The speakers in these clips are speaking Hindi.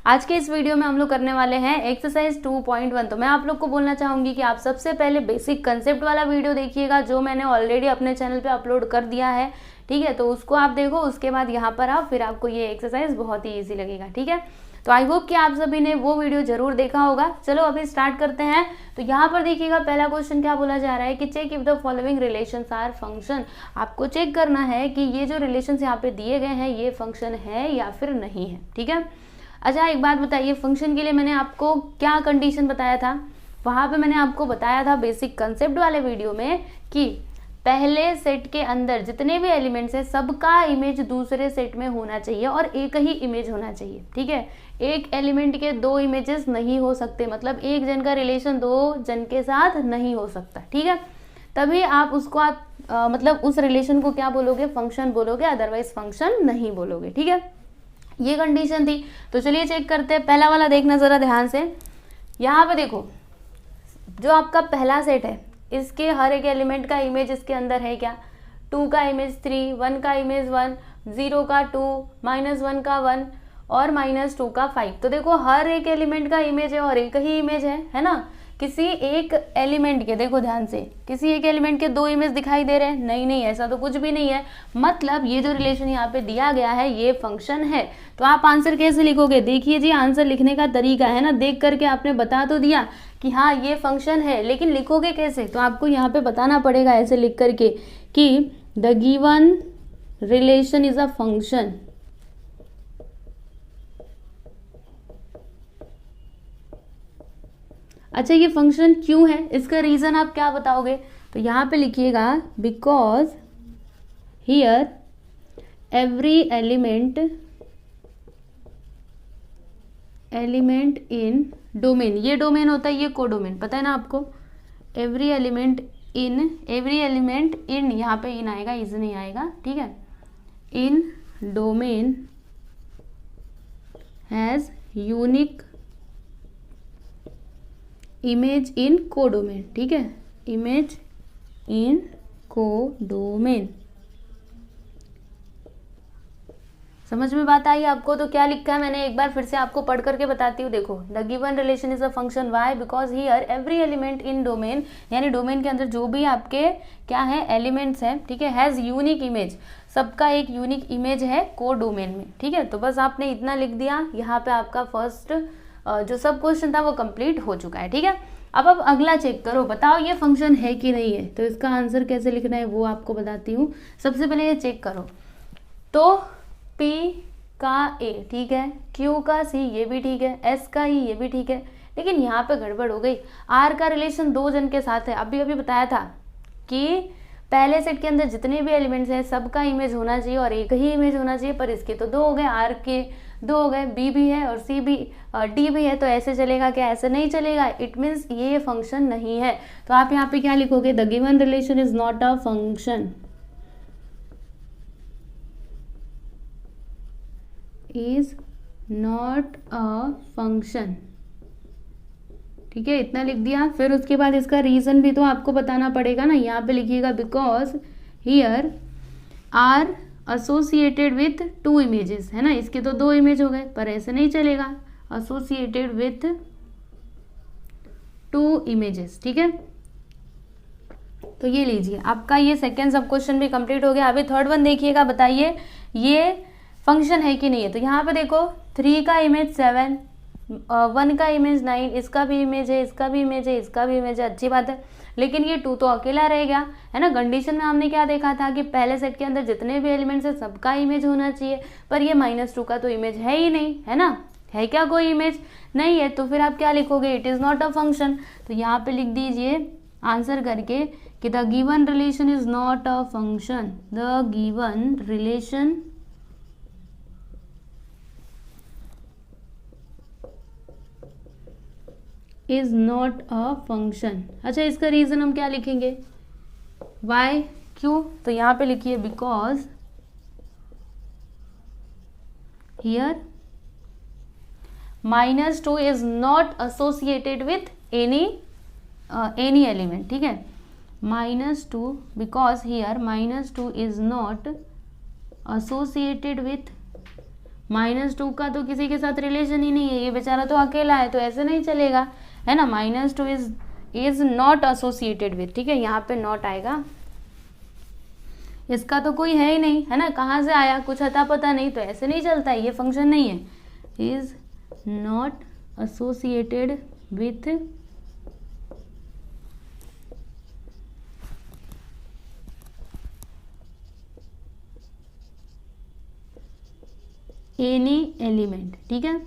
आज के इस वीडियो में हम लोग करने वाले हैं एक्सरसाइज 2.1। तो मैं आप लोग को बोलना चाहूँगी कि आप सबसे पहले बेसिक कंसेप्ट वाला वीडियो देखिएगा जो मैंने ऑलरेडी अपने चैनल पे अपलोड कर दिया है, ठीक है। तो उसको आप देखो, उसके बाद यहाँ पर आओ, फिर आपको ये एक्सरसाइज बहुत ही ईजी लगेगा, ठीक है। तो आई होप कि आप सभी ने वो वीडियो जरूर देखा होगा। चलो अभी स्टार्ट करते हैं। तो यहाँ पर देखिएगा पहला क्वेश्चन क्या बोला जा रहा है कि check if the following relations are function. आपको चेक करना है कि ये जो रिलेशंस यहाँ पे दिए गए हैं ये फंक्शन है या फिर नहीं है, ठीक है। अच्छा एक बात बताइए, फंक्शन के लिए मैंने आपको क्या कंडीशन बताया था? वहाँ पे मैंने आपको बताया था बेसिक कंसेप्ट वाले वीडियो में कि पहले सेट के अंदर जितने भी एलिमेंट्स हैं सबका इमेज दूसरे सेट में होना चाहिए और एक ही इमेज होना चाहिए, ठीक है। एक एलिमेंट के दो इमेजेस नहीं हो सकते, मतलब एक जन का रिलेशन दो जन के साथ नहीं हो सकता, ठीक है। तभी आप उसको मतलब उस रिलेशन को क्या बोलोगे? फंक्शन बोलोगे, अदरवाइज फंक्शन नहीं बोलोगे, ठीक है। ये कंडीशन थी। तो चलिए चेक करते हैं। पहला वाला देखना जरा ध्यान से। यहाँ पे देखो, जो आपका पहला सेट है इसके हर एक एलिमेंट का इमेज इसके अंदर है क्या? 2 का इमेज 3, 1 का इमेज 1, 0 का 2, -1 का 1 और -2 का 5। तो देखो हर एक एलिमेंट का इमेज है और एक ही इमेज है ना। किसी एक एलिमेंट के, देखो ध्यान से, किसी एक एलिमेंट के दो इमेज दिखाई दे रहे हैं? नहीं, ऐसा तो कुछ भी नहीं है। मतलब ये जो रिलेशन यहाँ पे दिया गया है ये फंक्शन है। तो आप आंसर कैसे लिखोगे? देखिए जी, आंसर लिखने का तरीका है ना, देख करके आपने बता तो दिया कि हाँ ये फंक्शन है, लेकिन लिखोगे कैसे? तो आपको यहाँ पे बताना पड़ेगा ऐसे लिख करके कि the given relation is a function. अच्छा ये फंक्शन क्यों है, इसका रीजन आप क्या बताओगे? तो यहाँ पे लिखिएगा because here every element in domain, ये डोमेन होता है, ये कोडोमेन, पता है ना आपको। एवरी एलिमेंट इन, यहाँ पे इन आएगा, इज नहीं आएगा, ठीक है। In domain has unique image in codomain, ठीक है। इमेज इन कोडोमेन, समझ में बात आई आपको? तो क्या लिखा है मैंने एक बार फिर से आपको पढ़ करके बताती हूँ। देखो, the given relation is a function, why? Because here every element in domain, यानी डोमेन के अंदर जो भी आपके क्या है एलिमेंट्स हैं, ठीक है, हैज यूनिक इमेज, सबका एक यूनिक इमेज है कोडोमेन में, ठीक है। तो बस आपने इतना लिख दिया, यहाँ पे आपका फर्स्ट जो सब क्वेश्चन था वो कंप्लीट हो चुका है, ठीक है। अब अगला चेक करो, बताओ ये फंक्शन है कि नहीं है। तो इसका आंसर कैसे लिखना है वो आपको बताती हूँ। सबसे पहले ये चेक करो, तो P का A ठीक है, Q का C ये भी ठीक है, S का E ये भी ठीक है, लेकिन यहाँ पे गड़बड़ हो गई। R का रिलेशन दो जन के साथ है। अभी बताया था कि पहले सेट के अंदर जितने भी एलिमेंट्स हैं सबका इमेज होना चाहिए और एक ही इमेज होना चाहिए, पर इसके तो दो हो गए, R के दो हो गए, B भी है और C भी, D भी है। तो ऐसे चलेगा क्या? ऐसे नहीं चलेगा। इट मीन्स ये फंक्शन नहीं है। तो आप यहाँ पे क्या लिखोगे? The given relation is not a function, is not a function, ठीक है, इतना लिख दिया। फिर उसके बाद इसका रीजन भी तो आपको बताना पड़ेगा ना। यहाँ पे लिखिएगा because here are associated with 2 images, है ना। इसके तो 2 इमेज हो गए, पर ऐसे नहीं चलेगा, एसोसिएटेड विथ 2 इमेजेस, ठीक है। तो ये लीजिए, आपका ये सेकेंड सब क्वेश्चन भी कंप्लीट हो गया। अभी थर्ड वन देखिएगा, बताइए ये फंक्शन है कि नहीं है। तो यहाँ पे देखो 3 का इमेज 7, 1 का इमेज 9, इसका भी इमेज है, इसका भी इमेज है, इसका भी इमेज है, अच्छी बात है। लेकिन ये 2 तो अकेला रह गया, है ना। कंडीशन में हमने क्या देखा था कि पहले सेट के अंदर जितने भी एलिमेंट्स है सबका इमेज होना चाहिए, पर ये -2 का तो इमेज है ही नहीं, है ना। है क्या कोई इमेज? नहीं है। तो फिर आप क्या लिखोगे? It is not a function. तो यहाँ पे लिख दीजिए आंसर करके कि the given relation is not a function, the given relation is not a function. अच्छा इसका रीजन हम क्या लिखेंगे? वाई, क्यों? तो यहाँ पे लिखिए because here -2 is not associated with any element, ठीक है। -2 because here -2 is not associated with -2 का तो किसी के साथ रिलेशन ही नहीं है, ये बेचारा तो अकेला है, तो ऐसे नहीं चलेगा, है ना। -2 इज नॉट एसोसिएटेड विथ, ठीक है, यहाँ पे नॉट आएगा, इसका तो कोई है ही नहीं, है ना, कहाँ से आया, कुछ अता पता नहीं, तो ऐसे नहीं चलता है, ये फंक्शन नहीं है। Is not associated with any element, ठीक है।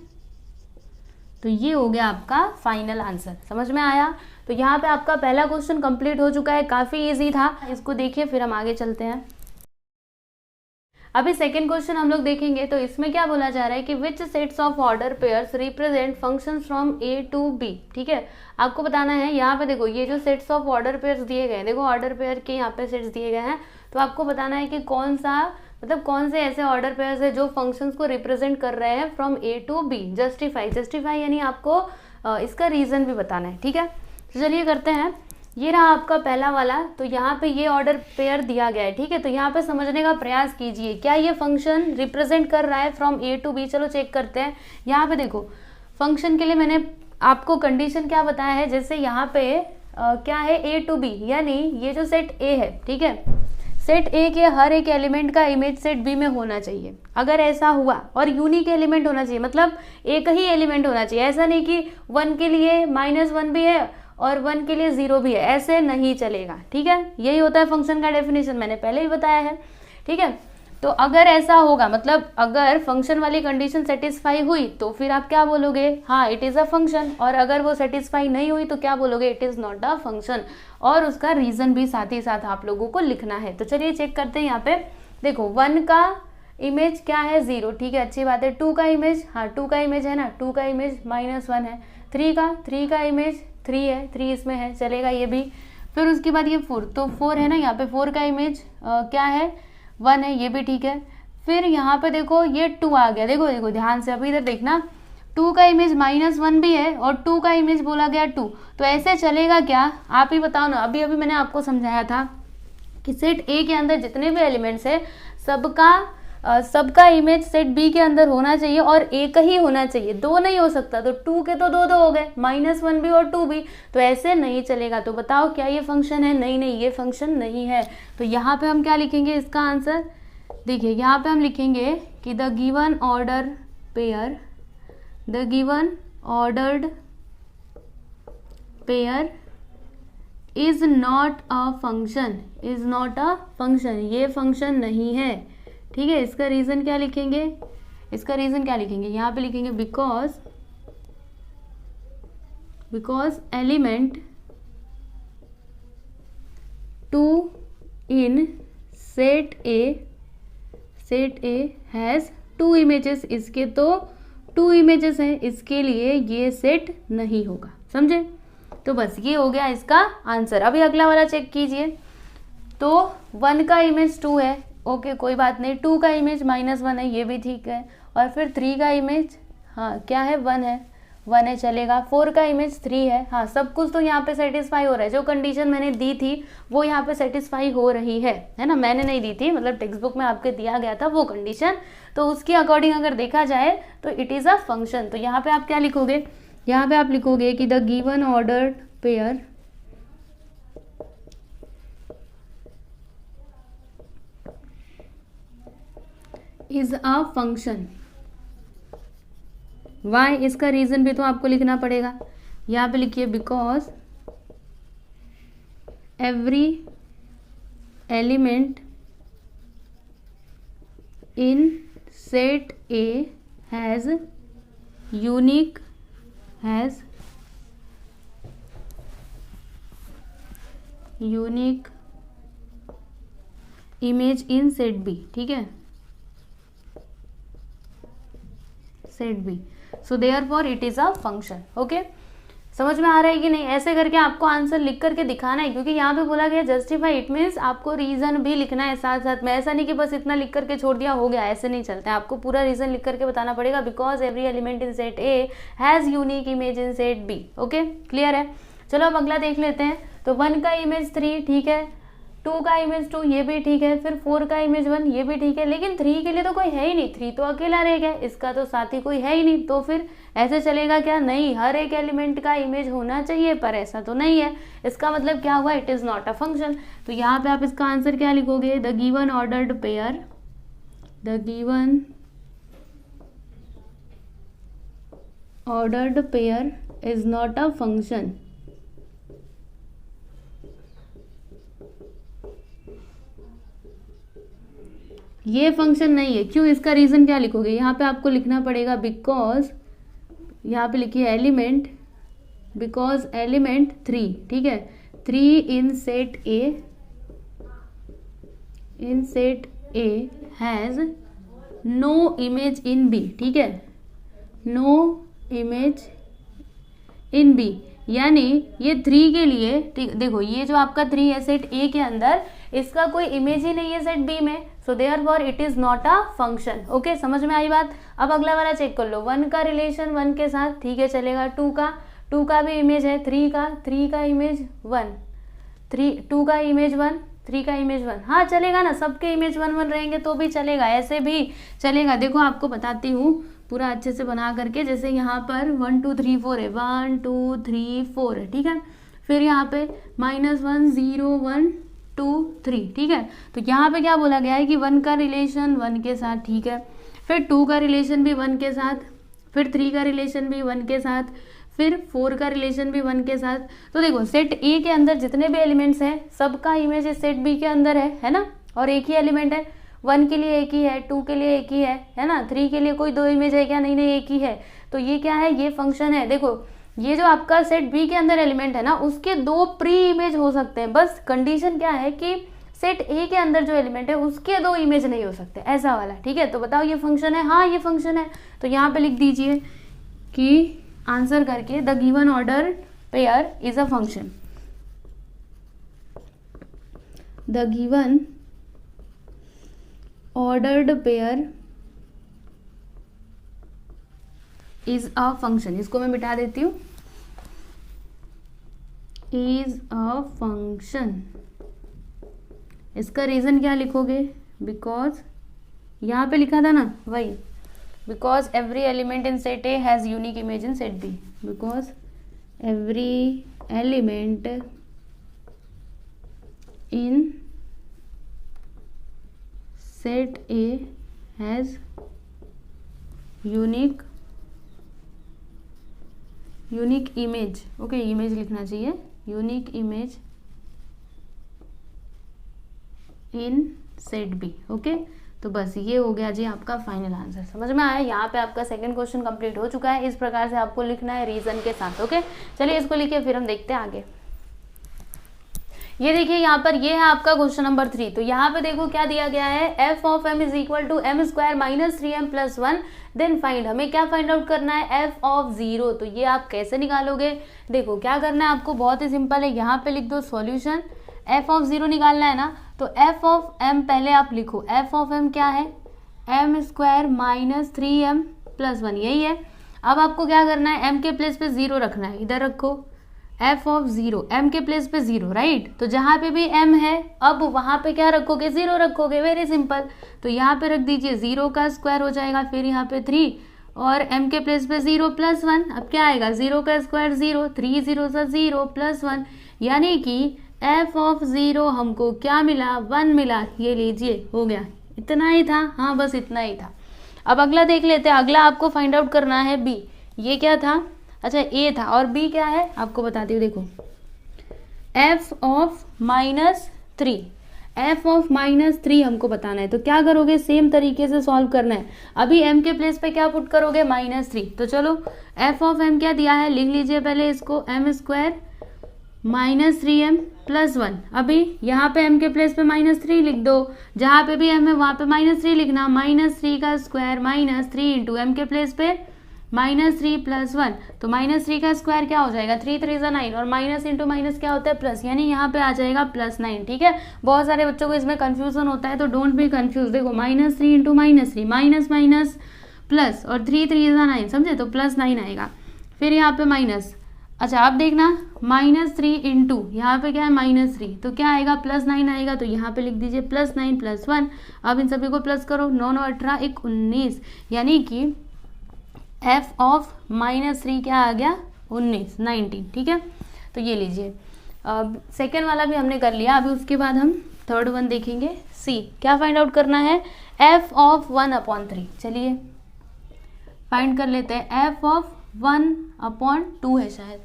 तो ये हो गया आपका फाइनल आंसर, समझ में आया। तो यहाँ पे आपका पहला क्वेश्चन कंप्लीट हो चुका है, काफ़ी इजी था, इसको देखिए फिर हम आगे चलते हैं। अभी सेकंड क्वेश्चन हम लोग देखेंगे, तो इसमें क्या बोला जा रहा है कि which sets of order pairs represent functions from A to B, ठीक है। आपको बताना है, यहाँ पे देखो ये जो सेट्स ऑफ ऑर्डर पेयर्स दिए गए हैं, देखो ऑर्डर पेयर के यहाँ पे सेट्स दिए गए हैं, तो आपको बताना है कि कौन सा, मतलब कौन से ऐसे ऑर्डर पेयर्स है जो फंक्शंस को रिप्रेजेंट कर रहे हैं from A to B. Justify यानी आपको इसका रीजन भी बताना है, ठीक है। तो चलिए करते हैं, ये रहा आपका पहला वाला, तो यहाँ पे ये ऑर्डर पेयर दिया गया है, ठीक है। तो यहाँ पे समझने का प्रयास कीजिए, क्या ये फंक्शन रिप्रेजेंट कर रहा है फ्रॉम ए टू बी। चलो चेक करते हैं। यहाँ पे देखो फंक्शन के लिए मैंने आपको कंडीशन क्या बताया है, जैसे यहाँ पे क्या है, ए टू बी, यानी ये जो सेट ए है, ठीक है, सेट ए के हर एक एलिमेंट का इमेज सेट बी में होना चाहिए। अगर ऐसा हुआ, और यूनिक एलिमेंट होना चाहिए, मतलब एक ही एलिमेंट होना चाहिए, ऐसा नहीं कि 1 के लिए -1 भी है और 1 के लिए 0 भी है, ऐसे नहीं चलेगा, ठीक है। यही होता है फंक्शन का डेफिनेशन, मैंने पहले ही बताया है, ठीक है। तो अगर ऐसा होगा, मतलब अगर फंक्शन वाली कंडीशन सेटिस्फाई हुई तो फिर आप क्या बोलोगे, हाँ इट इज़ अ फंक्शन, और अगर वो सेटिस्फाई नहीं हुई तो क्या बोलोगे, it is not a function, और उसका रीज़न भी साथ ही साथ आप लोगों को लिखना है। तो चलिए चेक करते हैं। यहाँ पे देखो 1 का इमेज क्या है, 0, ठीक है, अच्छी बात है। 2 का इमेज, हाँ 2 का इमेज है ना, 2 का इमेज -1 है। 3 का इमेज 3 है, 3 इसमें है, चलेगा ये भी। फिर उसके बाद ये 4, तो 4 है ना, यहाँ पे 4 का इमेज क्या है, 1 है, ये भी ठीक है। फिर यहाँ पे देखो ये 2 आ गया, देखो देखो ध्यान से, अभी इधर देखना, 2 का इमेज -1 भी है और 2 का इमेज बोला गया 2, तो ऐसे चलेगा क्या, आप ही बताओ ना। अभी अभी मैंने आपको समझाया था कि सेट ए के अंदर जितने भी एलिमेंट्स है सबका इमेज सेट बी के अंदर होना चाहिए, और एक ही होना चाहिए, 2 नहीं हो सकता। तो 2 के तो 2 हो गए, -1 भी और 2 भी, तो ऐसे नहीं चलेगा। तो बताओ क्या ये फंक्शन है, नहीं नहीं ये फंक्शन नहीं है। तो यहाँ पे हम क्या लिखेंगे इसका आंसर, देखिए यहाँ पे हम लिखेंगे कि the given order pair, the given ordered pair is not a function, is not a function, ये फंक्शन नहीं है, ठीक है। इसका रीजन क्या लिखेंगे, इसका रीजन क्या लिखेंगे, यहाँ पे लिखेंगे because element 2 in set A has 2 images, इसके तो 2 इमेजेस हैं, इसके लिए ये सेट नहीं होगा, समझे। तो बस ये हो गया इसका आंसर। अभी अगला वाला चेक कीजिए, तो 1 का इमेज 2 है, ओके कोई बात नहीं। 2 का इमेज -1 है, ये भी ठीक है। और फिर 3 का इमेज, हाँ क्या है, 1 है, चलेगा। 4 का इमेज 3 है, हाँ सब कुछ तो यहाँ पे सेटिस्फाई हो रहा है, जो कंडीशन मैंने दी थी वो यहाँ पे सेटिस्फाई हो रही है ना। मैंने नहीं दी थी, मतलब टेक्स्ट बुक में आपके दिया गया था वो कंडीशन, तो उसके अकॉर्डिंग अगर देखा जाए तो इट इज़ अ फंक्शन। तो यहाँ पे आप क्या लिखोगे, यहाँ पे आप लिखोगे कि the given ordered pair is a function. Why, इसका रीजन भी तो आपको लिखना पड़ेगा। यहाँ पे लिखिए because every element in set A has unique image in set B, ठीक है, set B, so therefore it is a function. Okay, समझ में आ रहा है कि नहीं। ऐसे करके आपको आंसर लिख करके दिखाना है, क्योंकि यहाँ पे बोला गया जस्टिफाई, इट मीन्स आपको रीजन भी लिखना है साथ साथ में। ऐसा नहीं कि बस इतना लिख करके छोड़ दिया हो गया, ऐसे नहीं चलता है, आपको पूरा रीजन लिख करके बताना पड़ेगा। Because every element in set A has unique image in set B. Okay, clear है। चलो अब अगला देख लेते हैं। तो 1 का इमेज 3, ठीक है, 2 का इमेज 2 ये भी ठीक है, फिर 4 का इमेज 1 ये भी ठीक है, लेकिन 3 के लिए तो कोई है ही नहीं, 3 तो अकेला रह गया, इसका तो साथी कोई है ही नहीं, तो फिर ऐसे चलेगा क्या? नहीं, हर एक एलिमेंट का इमेज होना चाहिए, पर ऐसा तो नहीं है। इसका मतलब क्या हुआ? It is not a function. तो यहाँ पे आप इसका आंसर क्या लिखोगे? The given ordered pair, the given ordered pair is not a function. ये फंक्शन नहीं है। क्यों? इसका रीजन क्या लिखोगे? यहाँ पे आपको लिखना पड़ेगा बिकॉज, यहाँ पे लिखिए एलिमेंट, बिकॉज एलिमेंट 3, ठीक है, 3 in set A has no image in B, ठीक है, नो इमेज इन बी, यानी ये 3 के लिए, ठीक, देखो ये जो आपका 3 है सेट ए के अंदर, इसका कोई इमेज ही नहीं है सेट बी में, सो therefore it is not a function. Okay, समझ में आई बात? अब अगला वाला चेक कर लो। 1 का रिलेशन 1 के साथ, ठीक है, चलेगा। 2 का भी इमेज है, 3 का इमेज 1, 2 का इमेज 1, 3 का इमेज 1, हाँ चलेगा ना, सबके इमेज 1 1 रहेंगे तो भी चलेगा, ऐसे भी चलेगा। देखो आपको बताती हूँ पूरा अच्छे से बना करके, जैसे यहाँ पर 1 2 3 4 है, 1 2 3 4 है, ठीक है, फिर यहाँ पे -1 0 1 2 3, ठीक है। तो यहाँ पे क्या बोला गया है कि 1 का रिलेशन 1 के साथ, ठीक है, फिर 2 का रिलेशन भी 1 के साथ, फिर 3 का रिलेशन भी 1 के साथ, फिर 4 का रिलेशन भी 1 के साथ। तो देखो सेट ए के अंदर जितने भी एलिमेंट्स हैं सबका इमेज इस सेट बी के अंदर है ना, और एक ही एलिमेंट है, 1 के लिए एक ही है, 2 के लिए एक ही है ना, 3 के लिए कोई 2 इमेज है क्या? नहीं, एक ही है। तो ये क्या है? ये फंक्शन है। देखो ये जो आपका सेट बी के अंदर एलिमेंट है ना, उसके 2 प्री इमेज हो सकते हैं, बस कंडीशन क्या है कि सेट ए के अंदर जो एलिमेंट है उसके 2 इमेज नहीं हो सकते, ऐसा वाला, ठीक है। तो बताओ ये फंक्शन है? हाँ ये फंक्शन है। तो यहाँ पे लिख दीजिए कि आंसर करके the given order pair is a function, the given ordered pair is a function. इसको मैं मिटा देती हूँ, इज अ फंक्शन। इसका रीजन क्या लिखोगे? बिकॉज यहाँ पे लिखा था ना वही, because every element in set A has unique image in set B, because every element in set A has unique image, okay, image लिखना चाहिए, unique image in set B. Okay, तो बस ये हो गया जी आपका फाइनल आंसर। समझ में आया? यहाँ पे आपका सेकंड क्वेश्चन कंप्लीट हो चुका है। इस प्रकार से आपको लिखना है रीजन के साथ। ओके, चलिए इसको लिखिए, फिर हम देखते हैं आगे। ये देखिए यहाँ पर, ये है आपका क्वेश्चन नंबर 3। तो यहाँ पे देखो क्या दिया गया है, f of m is equal to m square minus 3m plus 1, then find, हमें क्या फाइंड आउट करना है, f ऑफ 0। तो ये आप कैसे निकालोगे? देखो क्या करना है आपको, बहुत ही सिंपल है, यहाँ पे लिख दो सॉल्यूशन, f ऑफ 0 निकालना है ना, तो f ऑफ m पहले आप लिखो, f ऑफ m क्या है, m square minus 3m plus 1, यही है। अब आपको क्या करना है, m के प्लेस पे 0 रखना है, इधर रखो f ऑफ 0, m के प्लेस पे 0, राइट। तो जहाँ पे भी m है अब वहाँ पे क्या रखोगे, 0 रखोगे, वेरी सिंपल। तो यहाँ पे रख दीजिए 0 का स्क्वायर हो जाएगा, फिर यहाँ पे 3 और m के प्लेस पे 0 प्लस 1, अब क्या आएगा, 0 का स्क्वायर 0, 3 0 से 0 प्लस 1, यानी कि f ऑफ 0 हमको क्या मिला, 1 मिला। ये लीजिए, हो गया, इतना ही था, हाँ बस इतना ही था। अब अगला देख लेते हैं, अगला आपको फाइंड आउट करना है b। ये क्या था, अच्छा a था, और b क्या है आपको बताती हूँ, देखो f ऑफ -3, f ऑफ -3 हमको बताना है। तो क्या करोगे, सेम तरीके से सॉल्व करना है। अभी m के प्लेस पे क्या पुट करोगे, -3। तो चलो f ऑफ m क्या दिया है, लिख लीजिए पहले इसको, m square minus 3m plus 1। अभी यहाँ पे m के प्लेस पे -3 लिख दो, जहाँ पे भी m है वहाँ पे -3 लिखना, -3 का स्क्वायर -3 इंटू m के प्लेस पे -3 प्लस 1। तो -3 का स्क्वायर क्या हो जाएगा, 3 3 9, और माइनस इंटू माइनस क्या होता है, प्लस, यानी यहाँ पे आ जाएगा +9। ठीक है, बहुत सारे बच्चों को इसमें कंफ्यूजन होता है, तो डोंट बी कंफ्यूज। देखो -3 इंटू -3, माइनस माइनस प्लस, और 3 3 9, समझे, तो +9 आएगा। फिर यहाँ पे माइनस, अच्छा आप देखना -3 इंटू यहाँ पे क्या है -3, तो क्या आएगा +9 आएगा, तो यहाँ पे लिख दीजिए +9 + 1। अब इन सभी को प्लस करो, 9 9 18 1 19, यानी कि f ऑफ -3 क्या आ गया 19। ठीक है, तो ये लीजिए। अब सेकेंड वाला भी हमने कर लिया, अभी उसके बाद हम थर्ड वन देखेंगे। सी क्या फाइंड आउट करना है, f ऑफ 1/3। चलिए फाइंड कर लेते हैं, f ऑफ 1/2 है शायद,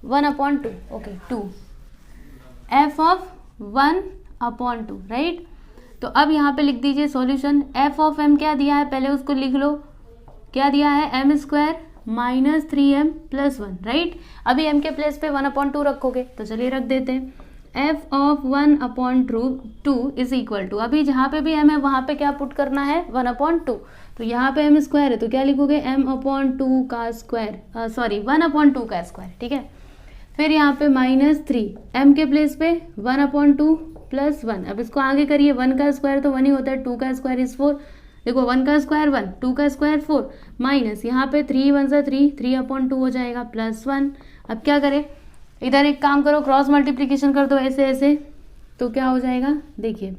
1/2, ओके 2, f ऑफ 1/2 राइट। तो अब यहाँ पे लिख दीजिए सॉल्यूशन, f ऑफ m क्या दिया है पहले उसको लिख लो, क्या दिया है m² -3m + 1 राइट। अभी m के प्लेस पे 1/2 रखोगे, तो चलिए रख देते हैं, f of 1/2 is equal to, अभी जहाँ पे भी m है वहाँ पे क्या पुट करना है 1/2, तो यहाँ पे m² है तो क्या लिखोगे m/2 का स्क्वायर, सॉरी 1/2 का स्क्वायर। ठीक है, फिर यहाँ पे -3 m के प्लेस पे 1/2 + 1। अब इसको आगे करिए, 1 का स्क्वायर तो 1 ही होता है, 2 का स्क्वायर इज 4, देखो 1 का स्क्वायर 1, 2 का स्क्वायर 4, माइनस यहाँ पे 3 1 सा 3, 3/2 हो जाएगा +1। अब क्या करें, इधर एक काम करो, क्रॉस मल्टीप्लिकेशन कर दो ऐसे ऐसे, तो क्या हो जाएगा देखिए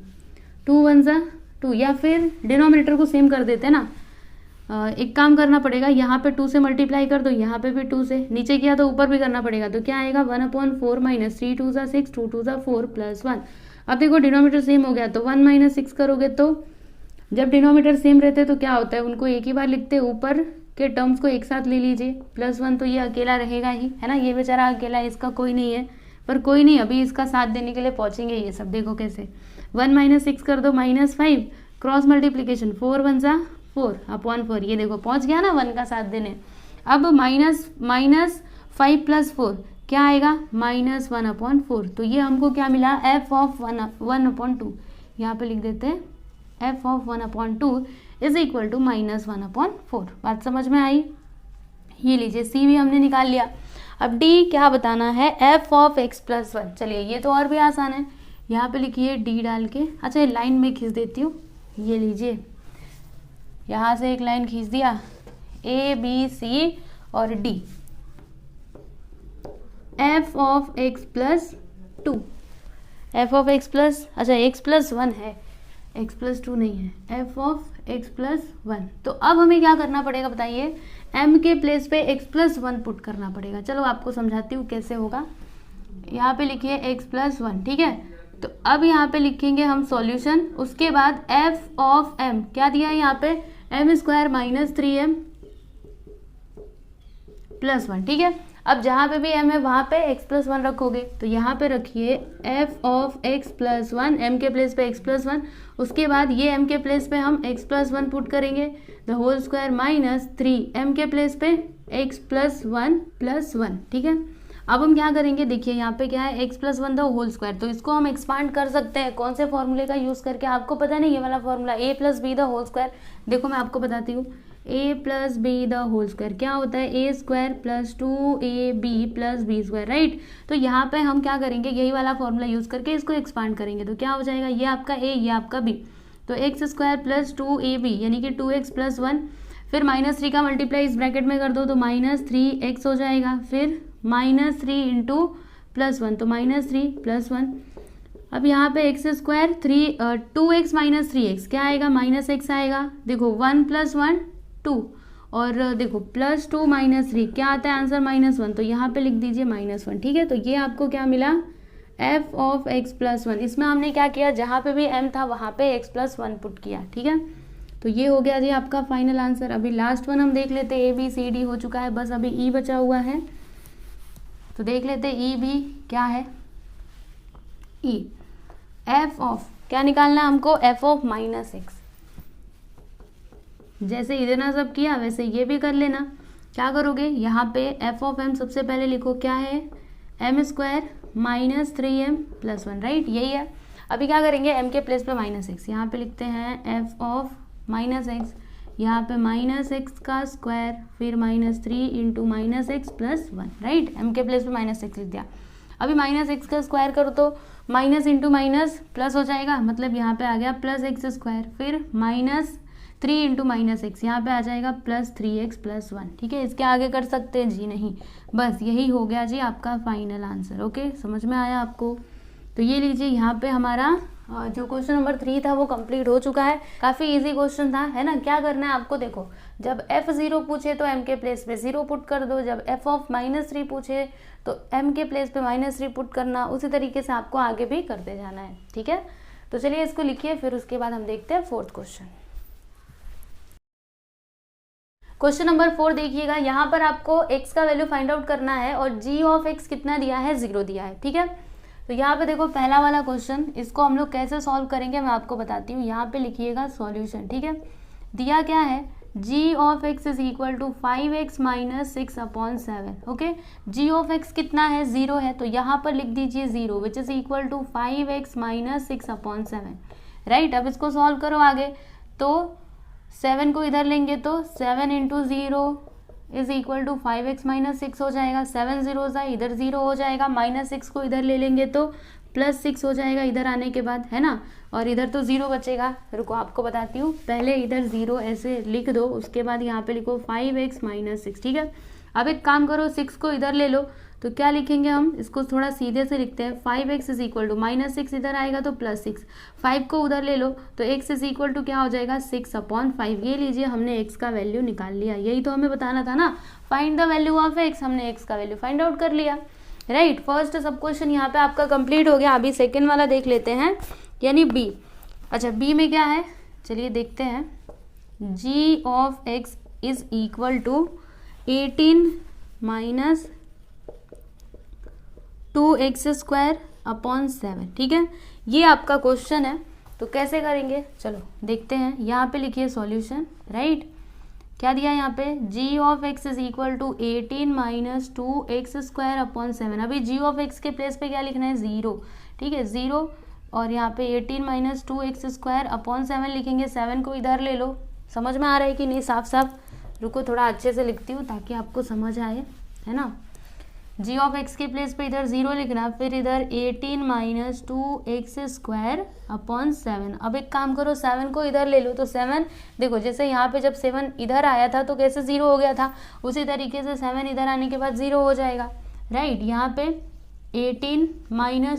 2 1 सा 2, या फिर डिनोमिनेटर को सेम कर देते हैं ना, एक काम करना पड़ेगा, यहाँ पे 2 से मल्टीप्लाई कर दो, यहाँ पे भी 2 से, नीचे किया तो ऊपर भी करना पड़ेगा, तो क्या आएगा 1/4 माइनस 3 2 सा 6, 2 2 सा 4 +1। अब देखो डिनोमिनेटर सेम हो गया, तो 1 - 6 करोगे, तो जब डिनोमिनेटर सेम रहते हैं तो क्या होता है, उनको एक ही बार लिखते हैं, ऊपर के टर्म्स को एक साथ ले लीजिए, +1 तो ये अकेला रहेगा ही, है ना, ये बेचारा अकेला है, इसका कोई नहीं है, पर कोई नहीं, अभी इसका साथ देने के लिए पहुंचेंगे ये सब। देखो कैसे, 1 - 6 कर दो -5, क्रॉस मल्टीप्लीकेशन 4 1 सा 4/4, ये देखो पहुंच गया ना 1 का साथ देने। अब -5 + 4 क्या आएगा -1/4, तो ये हमको क्या मिला, f ऑफ 1/2, यहाँ पे लिख देते हैं f of 1/2 is equal to -1/4। बात समझ में आई, ये लीजिए c भी हमने निकाल लिया। अब d क्या बताना है, f ऑफ x + 1। चलिए ये तो और भी आसान है, यहाँ पे लिखिए d डाल के, अच्छा ये लाइन में खींच देती हूँ, ये लीजिए यहाँ से एक लाइन खींच दिया, a b c और d, f of x + 2, f of x plus, अच्छा x + 1 है, x + 2 नहीं है, f ऑफ x + 1। तो अब हमें क्या करना पड़ेगा बताइए, m के प्लेस पे x + 1 पुट करना पड़ेगा। चलो आपको समझाती हूँ कैसे होगा, यहाँ पे लिखिए x + 1, ठीक है। तो अब यहाँ पे लिखेंगे हम सॉल्यूशन, उसके बाद f ऑफ m क्या दिया है यहाँ पे, m² - 3m + 1, ठीक है। अब जहाँ पे भी m है वहाँ पे x + 1 रखोगे, तो यहाँ पे रखिए f ऑफ x + 1, m के प्लेस पे x + 1, उसके बाद ये m के प्लेस पे हम x + 1 पुट करेंगे, द होल स्क्वायर -3 m के प्लेस पे x + 1 + 1, ठीक है। अब हम क्या करेंगे, देखिए यहाँ पे क्या है x + 1 द होल स्क्वायर, तो इसको हम एक्सपांड कर सकते हैं, कौन से फॉर्मूले का यूज़ करके, आपको पता नहीं ये वाला formula a + b the whole square. देखो मैं आपको बताती हूँ, a + b the whole square क्या होता है, a² + 2ab + b², राइट। तो यहाँ पे हम क्या करेंगे, यही वाला फॉर्मूला यूज़ करके इसको एक्सपांड करेंगे, तो क्या हो जाएगा, ये आपका a ये आपका b, तो x² + 2ab यानी कि 2x + 1, फिर -3 का मल्टीप्लाई इस ब्रैकेट में कर दो तो -3x हो जाएगा, फिर -3 इंटू +1 तो -3 + 1। अब यहाँ पे x² 2x - 3x क्या आएगा, -x आएगा, देखो 1 + 1 2, और देखो +2 - 3 क्या आता है आंसर -1, तो यहाँ पे लिख दीजिए -1, ठीक है। तो ये आपको क्या मिला, f ऑफ x + 1। इसमें हमने क्या किया, जहाँ पे भी m था वहाँ पे x + 1 पुट किया, ठीक है। तो ये हो गया जी आपका फाइनल आंसर। अभी लास्ट वन हम देख लेते हैं, a b c d हो चुका है, बस अभी e बचा हुआ है, तो देख लेते हैं e भी क्या है, e f ऑफ क्या निकालना है हमको, f ऑफ -x। जैसे इतना सब किया वैसे ये भी कर लेना। क्या करोगे, यहाँ पे f ऑफ m सबसे पहले लिखो, क्या है m² - 3m + 1, राइट, यही है। अभी क्या करेंगे, m के प्लेस पे -x, यहाँ पे लिखते हैं f ऑफ -x, यहाँ पे -x का स्क्वायर, फिर -3 इंटू -x + 1, राइट, m के प्लेस पे -x लिख दिया। अभी -x का स्क्वायर करो तो माइनस इंटू माइनस प्लस हो जाएगा, मतलब यहाँ पे आ गया +x², फिर 3 इंटू -x, यहाँ पे आ जाएगा +3x + 1। ठीक है, इसके आगे कर सकते हैं जी नहीं, बस यही हो गया जी आपका फाइनल आंसर। ओके, समझ में आया आपको? तो ये लीजिए, यहाँ पे हमारा जो क्वेश्चन नंबर 3 था वो कंप्लीट हो चुका है। काफ़ी इजी क्वेश्चन था, है ना। क्या करना है आपको, देखो जब f0 पूछे तो m के प्लेस पे 0 पुट कर दो, जब f ऑफ -3 पूछे तो m के प्लेस पे -3 पुट करना, उसी तरीके से आपको आगे भी करते जाना है। ठीक है, तो चलिए इसको लिखिए, फिर उसके बाद हम देखते हैं 4th क्वेश्चन। क्वेश्चन नंबर 4 देखिएगा, यहाँ पर आपको x का वैल्यू फाइंड आउट करना है और g ऑफ x कितना दिया है, 0 दिया है। ठीक है, तो यहाँ पे देखो पहला वाला क्वेश्चन, इसको हम लोग कैसे सॉल्व करेंगे मैं आपको बताती हूँ। यहाँ पे लिखिएगा सॉल्यूशन। ठीक है, दिया क्या है, g of x is equal to 5x - 6/7। Okay, g of x कितना है, 0 है, तो यहाँ पर लिख दीजिए 0 which is equal to 5x - 6/7। Right, अब इसको सॉल्व करो आगे, तो 7 को इधर लेंगे तो 7 into 0 is equal to 5x - 6 हो जाएगा। 7 0 इधर 0 हो जाएगा, -6 को इधर ले लेंगे तो +6 हो जाएगा इधर आने के बाद, है ना। और इधर तो 0 बचेगा। रुको आपको बताती हूँ, पहले इधर 0 ऐसे लिख दो, उसके बाद यहाँ पे लिखो 5x - 6। ठीक है, अब एक काम करो, 6 को इधर ले लो, तो क्या लिखेंगे हम, इसको थोड़ा सीधे से लिखते हैं। 5x इज इक्वल टू -6 इधर आएगा तो +6, 5 को उधर ले लो तो x इज इक्वल टू क्या हो जाएगा, 6/5। ये लीजिए, हमने x का वैल्यू निकाल लिया। यही तो हमें बताना था ना, find the value of x। हमने x का वैल्यू फाइंड आउट कर लिया। राइट, फर्स्ट सब क्वेश्चन यहाँ पे आपका कंप्लीट हो गया। अभी सेकेंड वाला देख लेते हैं, यानी b। अच्छा, b में क्या है, चलिए देखते हैं। g of x is equal to 18 - 2x²/7। ठीक है, ये आपका क्वेश्चन है। तो कैसे करेंगे, चलो देखते हैं। यहाँ पे लिखिए सॉल्यूशन। राइट, क्या दिया यहाँ पे, g of x is equal to 18 - 2x²/7। अभी g ऑफ x के प्लेस पे क्या लिखना है, 0। ठीक है, 0, और यहाँ पे 18 - 2x²/7 लिखेंगे। 7 को इधर ले लो। समझ में आ रहा है कि नहीं, साफ साफ? रुको थोड़ा अच्छे से लिखती हूँ ताकि आपको समझ आए, है ना। g ऑफ x के प्लेस पे इधर 0 लिखना, फिर इधर 18 - 2x²/7। अब एक काम करो, 7 को इधर ले लो, तो 7 देखो, जैसे यहाँ पे जब 7 इधर आया था तो कैसे 0 हो गया था, उसी तरीके से 7 इधर आने के बाद 0 हो जाएगा। राइट, यहाँ पे 18 -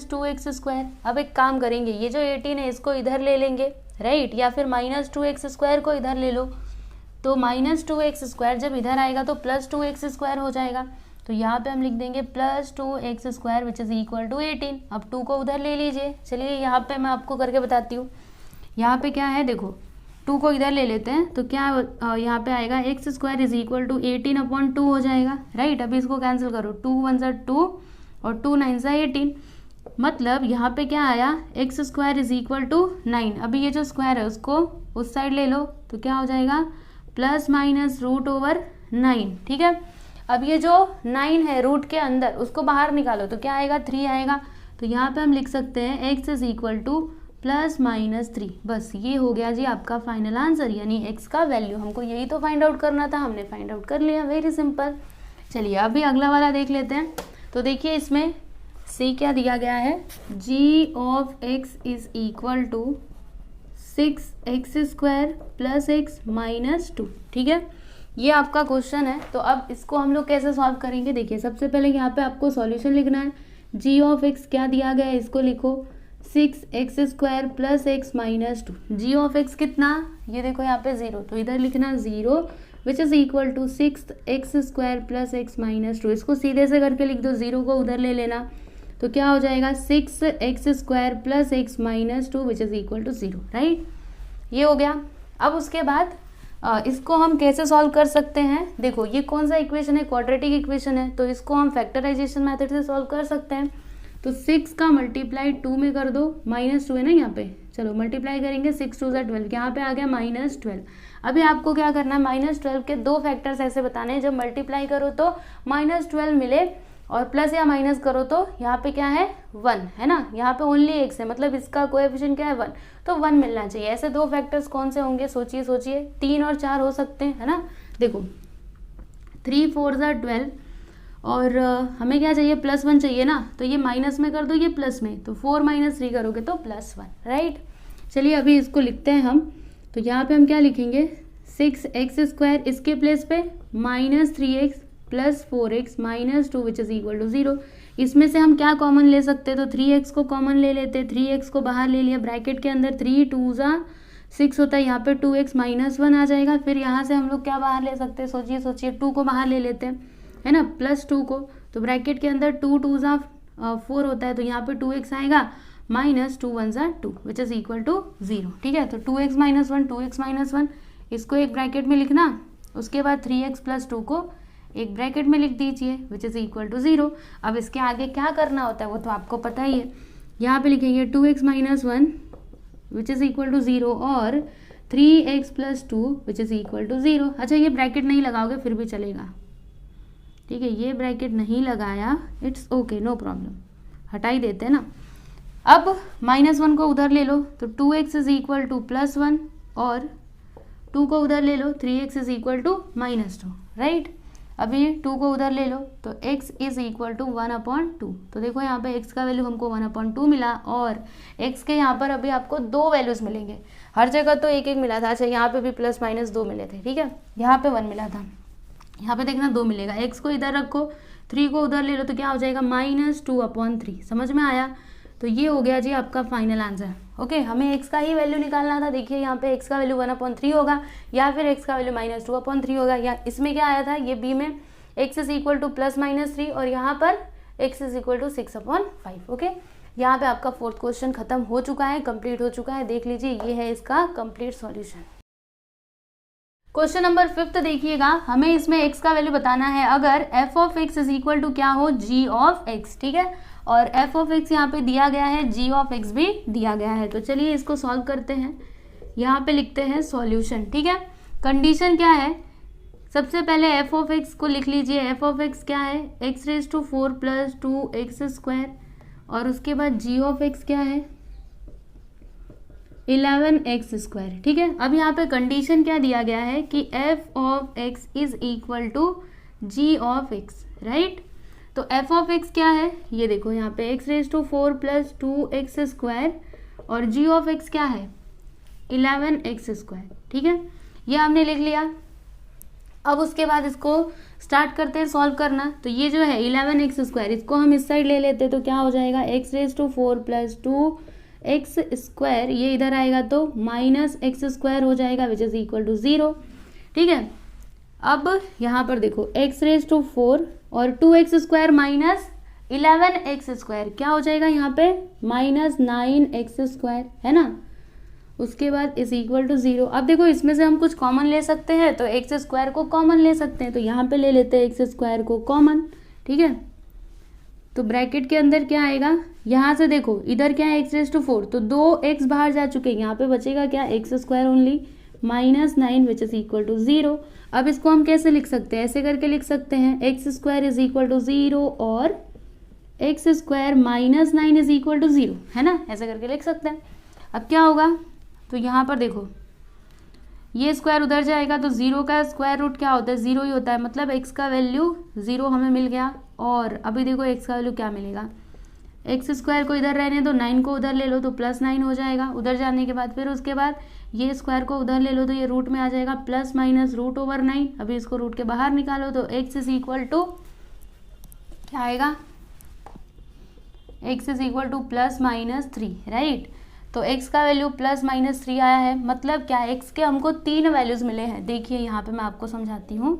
2x²। अब एक काम करेंगे, ये जो 18 है इसको इधर ले लेंगे। राइट, या फिर -2x² को इधर ले लो, तो -2x² जब इधर आएगा तो +2x² हो जाएगा। तो यहाँ पे हम लिख देंगे +2x² which is equal to 18। अब 2 को उधर ले लीजिए। चलिए यहाँ पे मैं आपको करके बताती हूँ। यहाँ पे क्या है, देखो 2 को इधर ले लेते हैं तो क्या यहाँ पे आएगा, x² इज इक्वल टू 18/2 हो जाएगा। राइट, अभी इसको कैंसिल करो, 2 1 = 2 और 2 9 = 18। मतलब यहाँ पे क्या आया, x² इज इक्वल टू 9। अभी ये जो स्क्वायर है उसको उस साइड ले लो, तो क्या हो जाएगा, ±√9। ठीक है, अब ये जो 9 है रूट के अंदर, उसको बाहर निकालो तो क्या आएगा, 3 आएगा। तो यहाँ पे हम लिख सकते हैं x इज इक्वल टू +-3। बस ये हो गया जी आपका फाइनल आंसर, यानी x का वैल्यू। हमको यही तो फाइंड आउट करना था, हमने फाइंड आउट कर लिया। Very simple. चलिए अभी अगला वाला देख लेते हैं। तो देखिए इसमें c क्या दिया गया है, g of x is equal to 6x² + x - 2। ठीक है, ये आपका क्वेश्चन है। तो अब इसको हम लोग कैसे सॉल्व करेंगे, देखिए सबसे पहले यहाँ पे आपको सॉल्यूशन लिखना है। g ऑफ x क्या दिया गया है, इसको लिखो 6x² + x - 2। g of x कितना, ये देखो यहाँ पे 0, तो इधर लिखना 0 which is equal to 6x² + x - 2। इसको सीधे से करके लिख दो, 0 को उधर ले लेना, तो क्या हो जाएगा 6x² + x - 2 which is equal to 0। Right, ये हो गया। अब उसके बाद इसको हम कैसे सॉल्व कर सकते हैं, देखो ये कौन सा इक्वेशन है, क्वाड्रेटिक इक्वेशन है, तो इसको हम फैक्टराइजेशन मेथड से सॉल्व कर सकते हैं। तो 6 का मल्टीप्लाई 2 में कर दो, -2 है ना यहाँ पे, चलो मल्टीप्लाई करेंगे, 6 2 = 12, यहाँ पे आ गया -12। अभी आपको क्या करना है, -12 के 2 फैक्टर्स ऐसे बताने हैं, जब मल्टीप्लाई करो तो -12 मिले, और प्लस या माइनस करो तो यहाँ पे क्या है, 1 है ना, यहाँ पे ओनली x है, मतलब इसका कोएफिशिएंट क्या है, 1, तो 1 मिलना चाहिए। ऐसे 2 फैक्टर्स कौन से होंगे, सोचिए सोचिए, 3 और 4 हो सकते हैं, है ना। देखो 3 4 = 12, और हमें क्या चाहिए, +1 चाहिए ना, तो ये माइनस में कर दो, ये प्लस में, तो 4 - 3 करोगे तो +1। राइट, चलिए अभी इसको लिखते हैं हम। तो यहाँ पे हम क्या लिखेंगे 6x², इसके प्लेस पे -3x + 4x - 2 which is equal to 0। इसमें से हम क्या कॉमन ले सकते हैं, तो 3x को कॉमन ले लेते हैं। 3x को बाहर ले लिया, ब्रैकेट के अंदर 3 2 6 होता है, यहाँ पे 2x - 1 आ जाएगा। फिर यहाँ से हम लोग क्या बाहर ले सकते हैं, सोचिए 2 को बाहर ले लेते हैं, है ना, +2 को, तो ब्रैकेट के अंदर 2 2 4 होता है, तो यहाँ पे 2x आएगा -2 1 2 विच इज इक्वल टू 0। ठीक है, तो 2x - 1 2x - 1 इसको एक ब्रैकेट में लिखना, उसके बाद 3x + 2 को एक ब्रैकेट में लिख दीजिए विच इज इक्वल टू 0। अब इसके आगे क्या करना होता है वो तो आपको पता ही है। यहाँ पे लिखेंगे 2x - 1 which is equal to 0 और 3x + 2 which is equal to 0। अच्छा, ये ब्रैकेट नहीं लगाओगे फिर भी चलेगा, ठीक है, ये ब्रैकेट नहीं लगाया, इट्स ओके, नो प्रॉब्लम, हटा ही देते हैं ना। अब -1 को उधर ले लो, तो 2x इज इक्वल टू +1 और 2 को उधर ले लो, 3x is equal to -2, right. अभी 2 को उधर ले लो, तो x इज इक्वल टू 1/2। तो देखो यहाँ पे x का वैल्यू हमको 1/2 मिला और x के यहाँ पर अभी आपको 2 वैल्यूज मिलेंगे। हर जगह तो एक मिला था, अच्छा यहाँ पे भी +-2 मिले थे, ठीक है, यहाँ पे 1 मिला था, यहाँ पे देखना 2 मिलेगा। x को इधर रखो, 3 को उधर ले लो, तो क्या हो जाएगा -2/3। समझ में आया? तो ये हो गया जी आपका फाइनल आंसर। ओके, हमें x का ही वैल्यू निकालना था। देखिए यहाँ पे x का वैल्यू 1/3 होगा या फिर x का वैल्यू -2/3 होगा। या इसमें क्या आया था, ये b में x इज इक्वल टू +-3 और यहाँ पर x is equal to 6/5। Okay, यहाँ पे आपका 4th क्वेश्चन खत्म हो चुका है, कंप्लीट हो चुका है। देख लीजिए, ये है इसका कंप्लीट सॉल्यूशन। क्वेश्चन नंबर 5 देखिएगा, हमें इसमें x का वैल्यू बताना है अगर f(x) इज इक्वल टू क्या हो, g(x), ठीक है, और f(x) यहाँ पे दिया गया है, g(x) भी दिया गया है। तो चलिए इसको सॉल्व करते हैं। यहाँ पे लिखते हैं सॉल्यूशन, ठीक है। कंडीशन क्या है, सबसे पहले f(x) को लिख लीजिए। f(x) क्या है, x⁴ + 2x² और उसके बाद g(x) क्या है 11x², ठीक है। अब यहाँ पे कंडीशन क्या दिया गया है कि f(x) is equal to g(x), right. तो f(x) क्या है, ये देखो यहाँ पे x⁴ + 2x² और g(x) क्या है 11x², ठीक है, ये हमने लिख लिया। अब उसके बाद इसको स्टार्ट करते हैं सॉल्व करना। तो ये जो है 11x², इसको हम इस साइड ले लेते हैं, तो क्या हो जाएगा x⁴ + 2x², ये इधर आएगा तो -x² हो जाएगा विच इज इक्वल टू 0, ठीक है। अब यहाँ पर देखो x⁴ और 2x² - 11x², क्या हो जाएगा यहाँ पे -9x², है ना। उसके बाद इज इक्वल टू 0। अब देखो इसमें से हम कुछ कॉमन ले सकते हैं, तो x² को कॉमन ले सकते हैं, तो यहाँ पे ले लेते हैं x² को कॉमन, ठीक है। तो ब्रैकेट के अंदर क्या आएगा, यहाँ से देखो इधर क्या है x⁴, तो 2x बाहर जा चुके हैं, यहाँ पे बचेगा क्या x² only -9 which is equal to 0। अब इसको हम कैसे लिख सकते हैं, ऐसे करके लिख सकते हैं x² इज इक्वल टू 0 और x² - 9 इज इक्वल टू 0, है ना, ऐसे करके लिख सकते हैं। अब क्या होगा, तो यहाँ पर देखो ये स्क्वायर उधर जाएगा, तो 0 का स्क्वायर रूट क्या होता है 0 ही होता है, मतलब x का वैल्यू 0 हमें मिल गया। और अभी देखो x का वैल्यू क्या मिलेगा, x² को इधर रहने दो, 9 को उधर ले लो तो +9 हो जाएगा। उधर जाने के बाद फिर उसके बाद ये स्क्वायर को उधर ले लो तो ये रूट में आ जाएगा +-√9। अभी इसको रूट के बाहर निकालो तो x इज इक्वल टू क्या आएगा, x is equal to +-3, right. तो x का वैल्यू +-3 आया है, मतलब क्या x के हमको 3 वैल्यूज मिले हैं। देखिए यहाँ पे मैं आपको समझाती हूँ।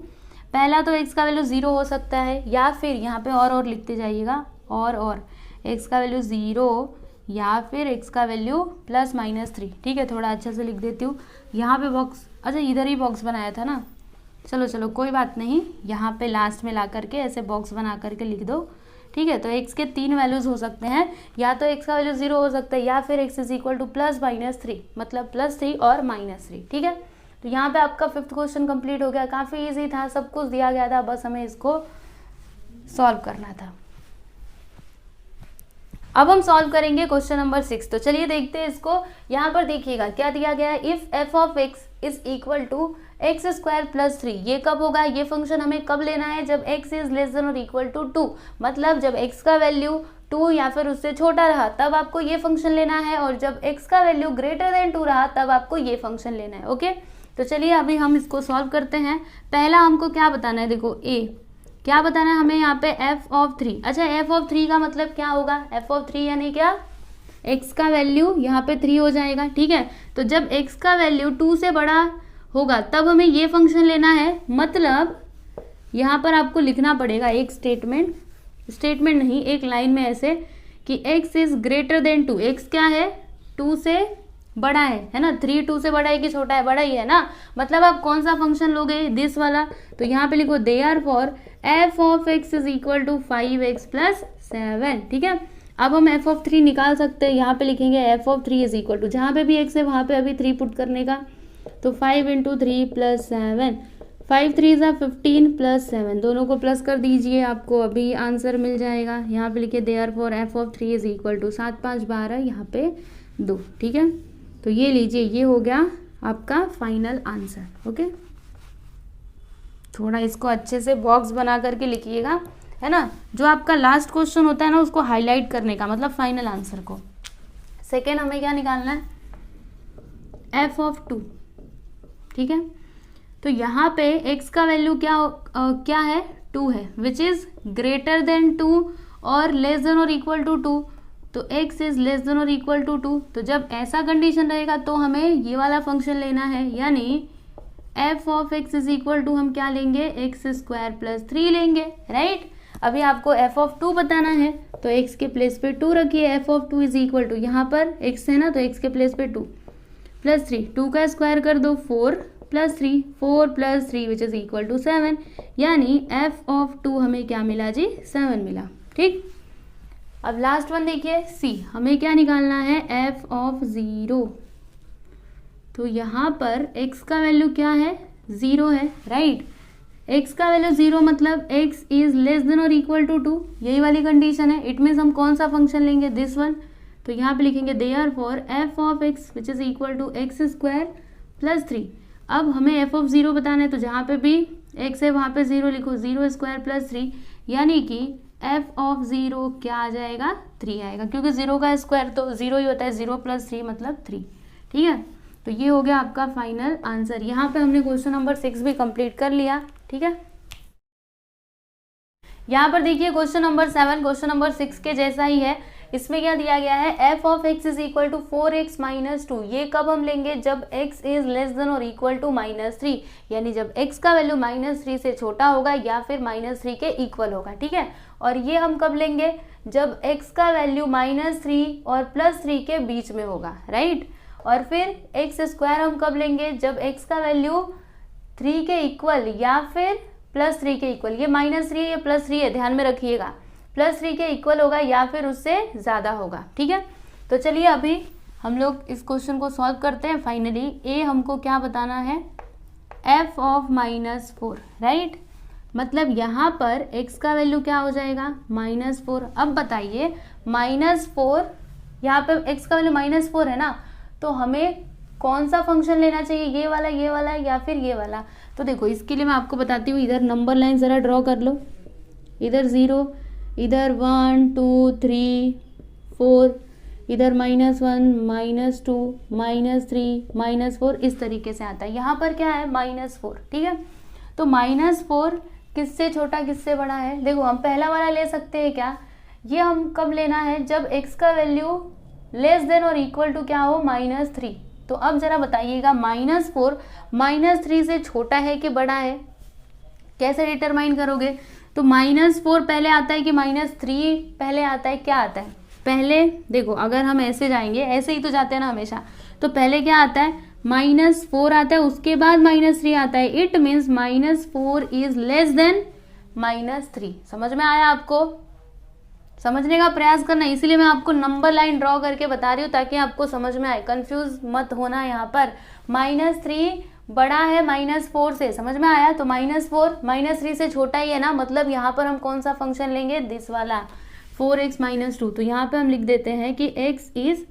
पहला तो x का वैल्यू 0 हो सकता है, या फिर यहाँ पे और लिखते जाइएगा, और x का वैल्यू 0 या फिर x का वैल्यू +-3, ठीक है। थोड़ा अच्छा से लिख देती हूँ यहाँ पे बॉक्स, अच्छा इधर ही बॉक्स बनाया था ना, चलो कोई बात नहीं, यहाँ पे लास्ट में ला करके ऐसे बॉक्स बना करके लिख दो, ठीक है। तो x के 3 वैल्यूज हो सकते हैं, या तो x का वैल्यू 0 हो सकता है या फिर x इज इक्वल टू +-3, मतलब +3 और -3, ठीक है। तो यहाँ पे आपका 5th क्वेश्चन कंप्लीट हो गया। काफ़ी इजी था, सब कुछ दिया गया था, बस हमें इसको सॉल्व करना था। अब हम सॉल्व करेंगे क्वेश्चन नंबर 6। तो चलिए देखते हैं इसको। यहाँ पर देखिएगा क्या दिया गया है, if f of x is equal to x square plus 3। ये कब होगा, ये फंक्शन हमें कब लेना है, जब x इज लेस देन और इक्वल टू 2, मतलब जब x का वैल्यू 2 या फिर उससे छोटा रहा तब आपको ये फंक्शन लेना है, और जब x का वैल्यू ग्रेटर देन 2 रहा तब आपको ये फंक्शन लेना है। ओके, तो चलिए अभी हम इसको सॉल्व करते हैं। पहला हमको क्या बताना है, देखो a क्या बताना है हमें यहाँ पे, f ऑफ 3। अच्छा, f ऑफ 3 का मतलब क्या होगा, f ऑफ 3 यानी क्या, x का वैल्यू यहाँ पे 3 हो जाएगा। ठीक है, तो जब x का वैल्यू 2 से बड़ा होगा तब हमें ये फंक्शन लेना है, मतलब यहाँ पर आपको लिखना पड़ेगा एक स्टेटमेंट नहीं, एक लाइन में ऐसे कि x is greater than 2। x क्या है, 2 से बड़ा है ना। 3 2 से बड़ा है कि छोटा है, बड़ा ही है ना। मतलब आप कौन सा फंक्शन लोगे, दिस वाला। तो यहाँ पे लिखो therefore f of x is equal to 5x plus 7। ठीक है, अब हम f ऑफ 3 निकाल सकते हैं। यहाँ पे लिखेंगे f of 3 is equal to, जहाँ पे भी x है वहाँ पे अभी 3 पुट करने का, तो 5 इंटू 3 प्लस 7, 5 3 ज़ा 15 प्लस 7, दोनों को प्लस कर दीजिए, आपको अभी आंसर मिल जाएगा। यहाँ पे लिखिए therefore f of 3 is equal to 7 5 12, यहाँ पे 2। ठीक है, तो ये लीजिए, ये हो गया आपका फाइनल आंसर। ओके, थोड़ा इसको अच्छे से बॉक्स बना करके लिखिएगा, है ना। जो आपका लास्ट क्वेश्चन होता है ना उसको हाईलाइट करने का, मतलब फाइनल आंसर को। सेकेंड हमें क्या निकालना है, f ऑफ 2। ठीक है, तो यहाँ पे x का वैल्यू क्या है, 2 है, विच इज ग्रेटर देन 2 और लेस देन और इक्वल टू 2। तो x इज लेस देन और इक्वल टू 2। तो जब ऐसा कंडीशन रहेगा तो हमें ये वाला फंक्शन लेना है, यानी f of x is equal to हम क्या लेंगे, एक्स स्क्वायर प्लस 3 लेंगे, राइट। अभी आपको f ऑफ 2 बताना है, तो x के प्लेस पे 2 रखिए। f of 2 is equal to, यहाँ पर x है ना तो x के प्लेस पे 2 प्लस 3, 2 का स्क्वायर कर दो 4 plus 3, 4 plus 3 which is equal to 7, यानी f ऑफ 2 हमें क्या मिला जी, 7 मिला। ठीक, अब लास्ट वन देखिए c, हमें क्या निकालना है, f ऑफ 0। तो यहाँ पर x का वैल्यू क्या है, 0 है, राइट। x का वैल्यू 0 मतलब x इज लेस देन और इक्वल टू 2, यही वाली कंडीशन है। इट मीन्स हम कौन सा फंक्शन लेंगे, दिस वन। तो यहाँ पे लिखेंगे therefore f of x which is equal to x square plus 3। अब हमें f ऑफ 0 बताना है, तो जहाँ पे भी x है वहाँ पे 0 लिखो, 0 स्क्वायर प्लस 3, यानी कि f ऑफ 0 क्या आ जाएगा, 3 आएगा, क्योंकि 0 का स्क्वायर तो 0 ही होता है, 0 प्लस 3 मतलब 3। ठीक है, तो ये हो गया आपका फाइनल आंसर। यहाँ पे हमने क्वेश्चन नंबर 6 भी कंप्लीट कर लिया। ठीक है, यहाँ पर देखिए क्वेश्चन नंबर 7 क्वेश्चन नंबर 6 के जैसा ही है। इसमें क्या दिया गया है, f of x is equal to 4x minus 2। ये कब हम लेंगे, जब x इज लेस देन और इक्वल टू -3, यानी जब x का वैल्यू -3 से छोटा होगा या फिर -3 के इक्वल होगा। ठीक है, और ये हम कब लेंगे, जब x का वैल्यू -3 और +3 के बीच में होगा, राइट। और फिर एक्स स्क्वायर हम कब लेंगे, जब x का वैल्यू 3 के इक्वल या फिर +3 के इक्वल, ये -3 या +3 है, ध्यान में रखिएगा, +3 के इक्वल होगा या फिर उससे ज़्यादा होगा। ठीक है, तो चलिए अभी हम लोग इस क्वेश्चन को सॉल्व करते हैं। फाइनली ए हमको क्या बताना है, f ऑफ -4, राइट। मतलब यहाँ पर x का वैल्यू क्या हो जाएगा, -4। अब बताइए -4, यहाँ पे x का वैल्यू -4 है ना, तो हमें कौन सा फंक्शन लेना चाहिए, ये वाला या फिर ये वाला। तो देखो इसके लिए मैं आपको बताती हूँ, इधर नंबर लाइन ज़रा ड्रॉ कर लो, इधर 0, इधर 1 2 3 4, इधर -1 -2 -3 -4, इस तरीके से आता है। यहाँ पर क्या है, -4। ठीक है, तो -4 किससे छोटा किससे बड़ा है, देखो हम पहला वाला ले सकते हैं क्या, ये हम कब लेना है, जब x का वैल्यू लेस देन और इक्वल टू क्या हो, -3। तो अब जरा बताइएगा -4 -3 से छोटा है कि बड़ा है, कैसे डिटरमाइन करोगे। तो -4 पहले आता है कि -3 पहले आता है, क्या आता है पहले, देखो अगर हम ऐसे जाएंगे, ऐसे ही तो जाते हैं ना हमेशा, तो पहले क्या आता है, -4 आता है, उसके बाद -3 आता है। It means -4 is less then -3। समझ में आया आपको, समझने का प्रयास करना, इसीलिए मैं आपको नंबर लाइन ड्रॉ करके बता रही हूँ ताकि आपको समझ में आए, कंफ्यूज मत होना। यहाँ पर -3 बड़ा है -4 से, समझ में आया। तो -4 -3 से छोटा ही है ना, मतलब यहाँ पर हम कौन सा फंक्शन लेंगे, दिस वाला। 4x माइनस 2, तो यहाँ पे हम लिख देते हैं कि x इज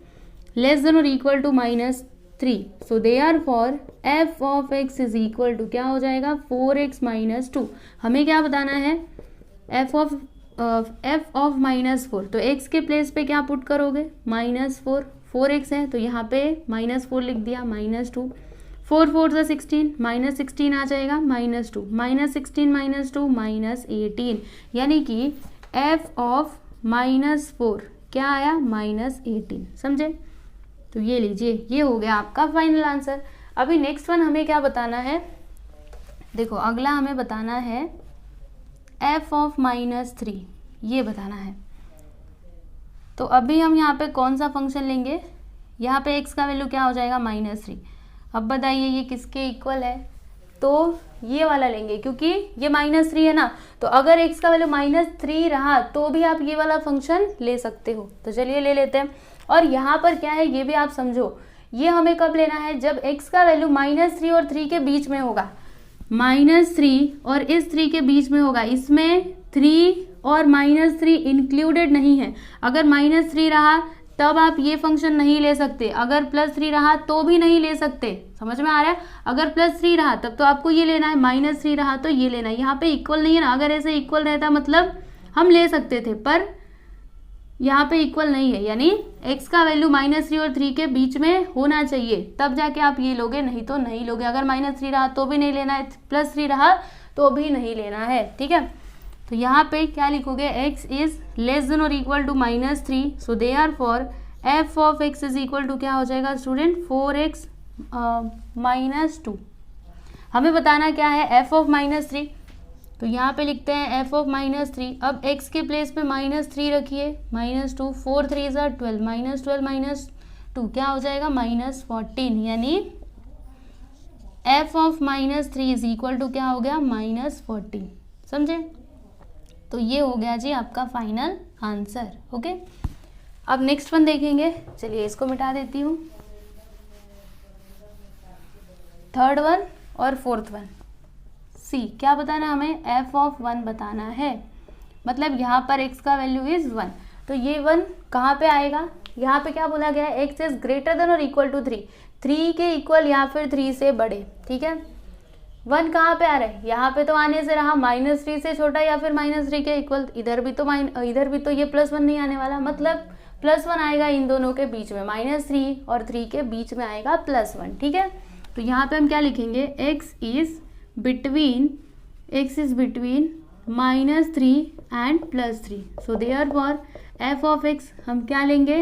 लेस देन और equal to -3, so therefore f of x is equal to क्या हो जाएगा 4x माइनस 2। हमें क्या बताना है f ऑफ -4, तो x के प्लेस पे क्या पुट करोगे -4, 4x है तो यहाँ पे -4 लिख दिया -2, 4 4 से 16, -16 आ जाएगा -2, -16 -2 -18, यानी कि f ऑफ -4 क्या आया -18, समझे। तो ये लीजिए, ये हो गया आपका फाइनल आंसर। अभी नेक्स्ट वन हमें क्या बताना है, देखो अगला हमें बताना है f ऑफ -3, ये बताना है। तो अभी हम यहाँ पे कौन सा फंक्शन लेंगे, यहाँ पे x का वैल्यू क्या हो जाएगा -3। अब बताइए ये किसके इक्वल है, तो ये वाला लेंगे क्योंकि ये -3 है ना, तो अगर x का वैल्यू -3 रहा तो भी आप ये वाला फंक्शन ले सकते हो। तो चलिए ले लेते हैं। और यहाँ पर क्या है ये भी आप समझो, ये हमें कब लेना है, जब x का वैल्यू -3 और 3 के बीच में होगा, -3 और इस 3 के बीच में होगा, इसमें 3 और -3 इंक्लूडेड नहीं है। अगर -3 रहा तब आप ये फंक्शन नहीं ले सकते, अगर +3 रहा तो भी नहीं ले सकते, समझ में आ रहा है। अगर +3 रहा तब तो आपको ये लेना है, -3 रहा तो ये लेना है। यहाँ पे इक्वल नहीं है ना, अगर ऐसे इक्वल रहता मतलब हम ले सकते थे, पर यहाँ पे इक्वल नहीं है, यानी x का वैल्यू -3 और 3 के बीच में होना चाहिए, तब जाके आप ये लोगे, नहीं तो नहीं लोगे। अगर -3 रहा तो भी नहीं लेना है, +3 रहा तो भी नहीं लेना है, ठीक है। तो यहाँ पे क्या लिखोगे, x इज लेस देन और equal to -3, so therefore f of x is equal to क्या हो जाएगा स्टूडेंट 4x -2। हमें बताना क्या है f ऑफ -3, तो यहाँ पे लिखते हैं f ऑफ -3। अब x के प्लेस पे -3 रखिए, -2, 4 3 ज़ा 12, -12 -2 क्या हो जाएगा -14, यानी f of -3 is equal to क्या हो गया -14, समझे। तो ये हो गया जी आपका फाइनल आंसर, ओके। अब नेक्स्ट वन देखेंगे, चलिए इसको मिटा देती हूँ। थर्ड वन और फोर्थ वन, सी क्या बताना हमें, f ऑफ 1 बताना है, मतलब यहाँ पर x का वैल्यू इज 1, तो ये 1 कहाँ पे आएगा, यहाँ पे क्या बोला गया है, x इज ग्रेटर देन और इक्वल टू 3, 3 के इक्वल या फिर 3 से बड़े, ठीक है। 1 कहाँ पे आ रहा है, यहाँ पे तो आने से रहा -3 से छोटा या फिर -3 के इक्वल, इधर भी तो ये +1 नहीं आने वाला, मतलब +1 आएगा इन दोनों के बीच में, -3 और 3 के बीच में आएगा +1, ठीक है। तो यहाँ पे हम क्या लिखेंगे, x is between -3 and +3, so therefore f of x हम क्या लेंगे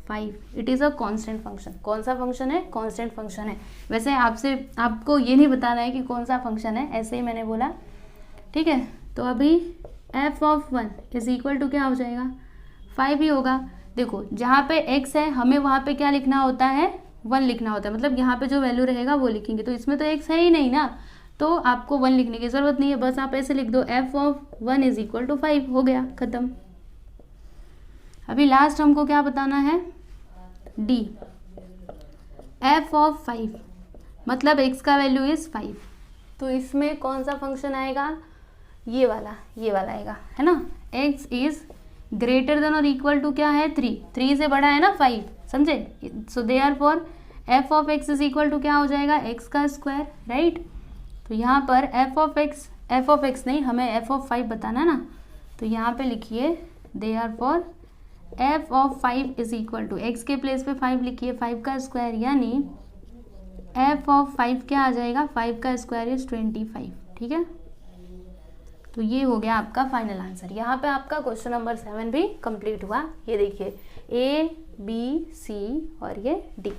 5, it is a constant function. कौन सा फंक्शन है, कांस्टेंट फंक्शन है। वैसे आपको ये नहीं बताना है कि कौन सा फंक्शन है, ऐसे ही मैंने बोला, ठीक है। तो अभी f of 1 is equal to क्या हो जाएगा 5 ही होगा। देखो जहाँ पे x है हमें वहाँ पे क्या लिखना होता है 1 लिखना होता है, मतलब यहाँ पे जो वैल्यू रहेगा वो लिखेंगे, तो इसमें तो x है ही नहीं ना, तो आपको 1 लिखने की ज़रूरत नहीं है, बस आप ऐसे लिख दो f of 1 is equal to 5, हो गया ख़त्म। अभी लास्ट हमको क्या बताना है, d f ऑफ 5, मतलब x का वैल्यू इज़ 5, तो इसमें कौन सा फंक्शन आएगा, ये वाला आएगा, है ना। x इज़ ग्रेटर देन और इक्वल टू क्या है 3 से बड़ा है ना 5, समझे। So therefore f of x is equal to क्या हो जाएगा x का स्क्वायर, राइट। तो यहाँ पर f ऑफ x नहीं, हमें f ऑफ 5 बताना ना, तो यहाँ पे लिखिए therefore f of 5 is equal to x के प्लेस पे 5 लिखिए, 5 का स्क्वायर, यानी f ऑफ 5 क्या आ जाएगा, 5 का स्क्वायर इज 25, ठीक है। तो ये हो गया आपका फाइनल आंसर। यहाँ पे आपका क्वेश्चन नंबर 7 भी कंप्लीट हुआ। ये देखिए A, B, C और ये D।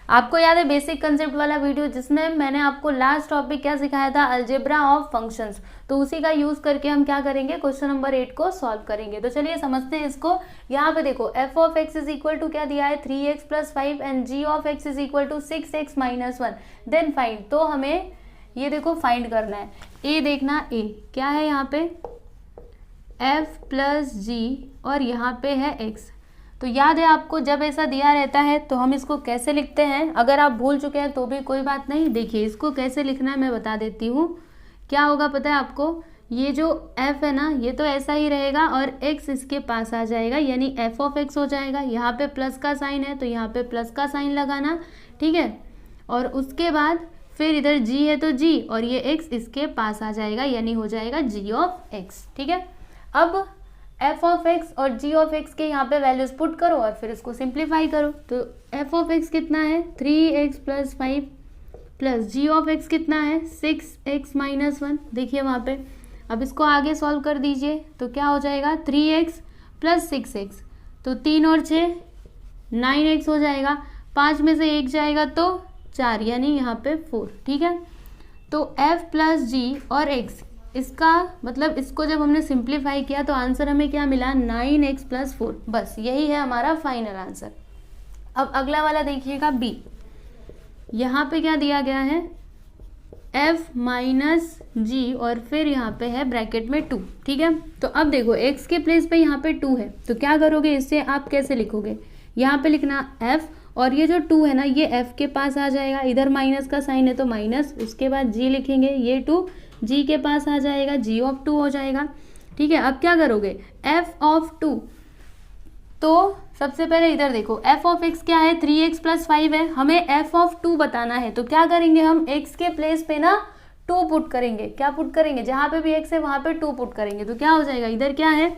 आपको याद है बेसिक कंसेप्ट वाला वीडियो जिसमें मैंने आपको लास्ट टॉपिक क्या सिखाया था, अलजेब्रा ऑफ फंक्शंस, तो उसी का यूज करके हम क्या करेंगे, क्वेश्चन नंबर 8 को सॉल्व करेंगे। तो चलिए समझते हैं इसको। यहाँ पे देखो f of x is equal to क्या दिया है 3x + 5 and g of x is equal to 6x - 1, then find. तो हमें ये देखो फाइंड करना है, a देखना, a क्या है यहाँ पे f + g और यहाँ पे है x। तो याद है आपको जब ऐसा दिया रहता है तो हम इसको कैसे लिखते हैं, अगर आप भूल चुके हैं तो भी कोई बात नहीं, देखिए इसको कैसे लिखना है मैं बता देती हूँ। क्या होगा पता है आपको ये जो f है ना ये तो ऐसा ही रहेगा और x इसके पास आ जाएगा, यानी f ऑफ x हो जाएगा। यहाँ पे प्लस का साइन है तो यहाँ पे प्लस का साइन लगाना, ठीक है। और उसके बाद फिर इधर g है तो g और ये x इसके पास आ जाएगा, यानी हो जाएगा g ऑफ x, ठीक है। अब f ऑफ x और g ऑफ x के यहाँ पे वैल्यूज पुट करो और फिर इसको सिंप्लीफाई करो। तो f ऑफ x कितना है 3x plus 5 plus g of x कितना है 6x माइनस 1, देखिए वहाँ पे। अब इसको आगे सॉल्व कर दीजिए तो क्या हो जाएगा 3x प्लस 6x, तो 3 और 6 9x हो जाएगा, 5 में से 1 जाएगा तो 4, यानी यहाँ पे 4, ठीक है। तो f प्लस g और x, इसका मतलब इसको जब हमने सिंप्लीफाई किया तो आंसर हमें क्या मिला 9x प्लस 4, बस यही है हमारा फाइनल आंसर। अब अगला वाला देखिएगा b, यहाँ पे क्या दिया गया है f माइनस g और फिर यहाँ पे है ब्रैकेट में 2, ठीक है। तो अब देखो x के प्लेस पे यहाँ पे 2 है तो क्या करोगे, इससे आप कैसे लिखोगे, यहाँ पे लिखना f और ये जो 2 है ना ये f के पास आ जाएगा, इधर माइनस का साइन है तो माइनस, उसके बाद g लिखेंगे, ये 2 g के पास आ जाएगा, g ऑफ 2 हो जाएगा, ठीक है। अब क्या करोगे f ऑफ 2, तो सबसे पहले इधर देखो f ऑफ x क्या है 3x प्लस 5 है, हमें f ऑफ 2 बताना है। तो क्या करेंगे हम x के प्लेस पे ना 2 पुट करेंगे, क्या पुट करेंगे, जहाँ पे भी x है वहाँ पे 2 पुट करेंगे। तो क्या हो जाएगा, इधर क्या है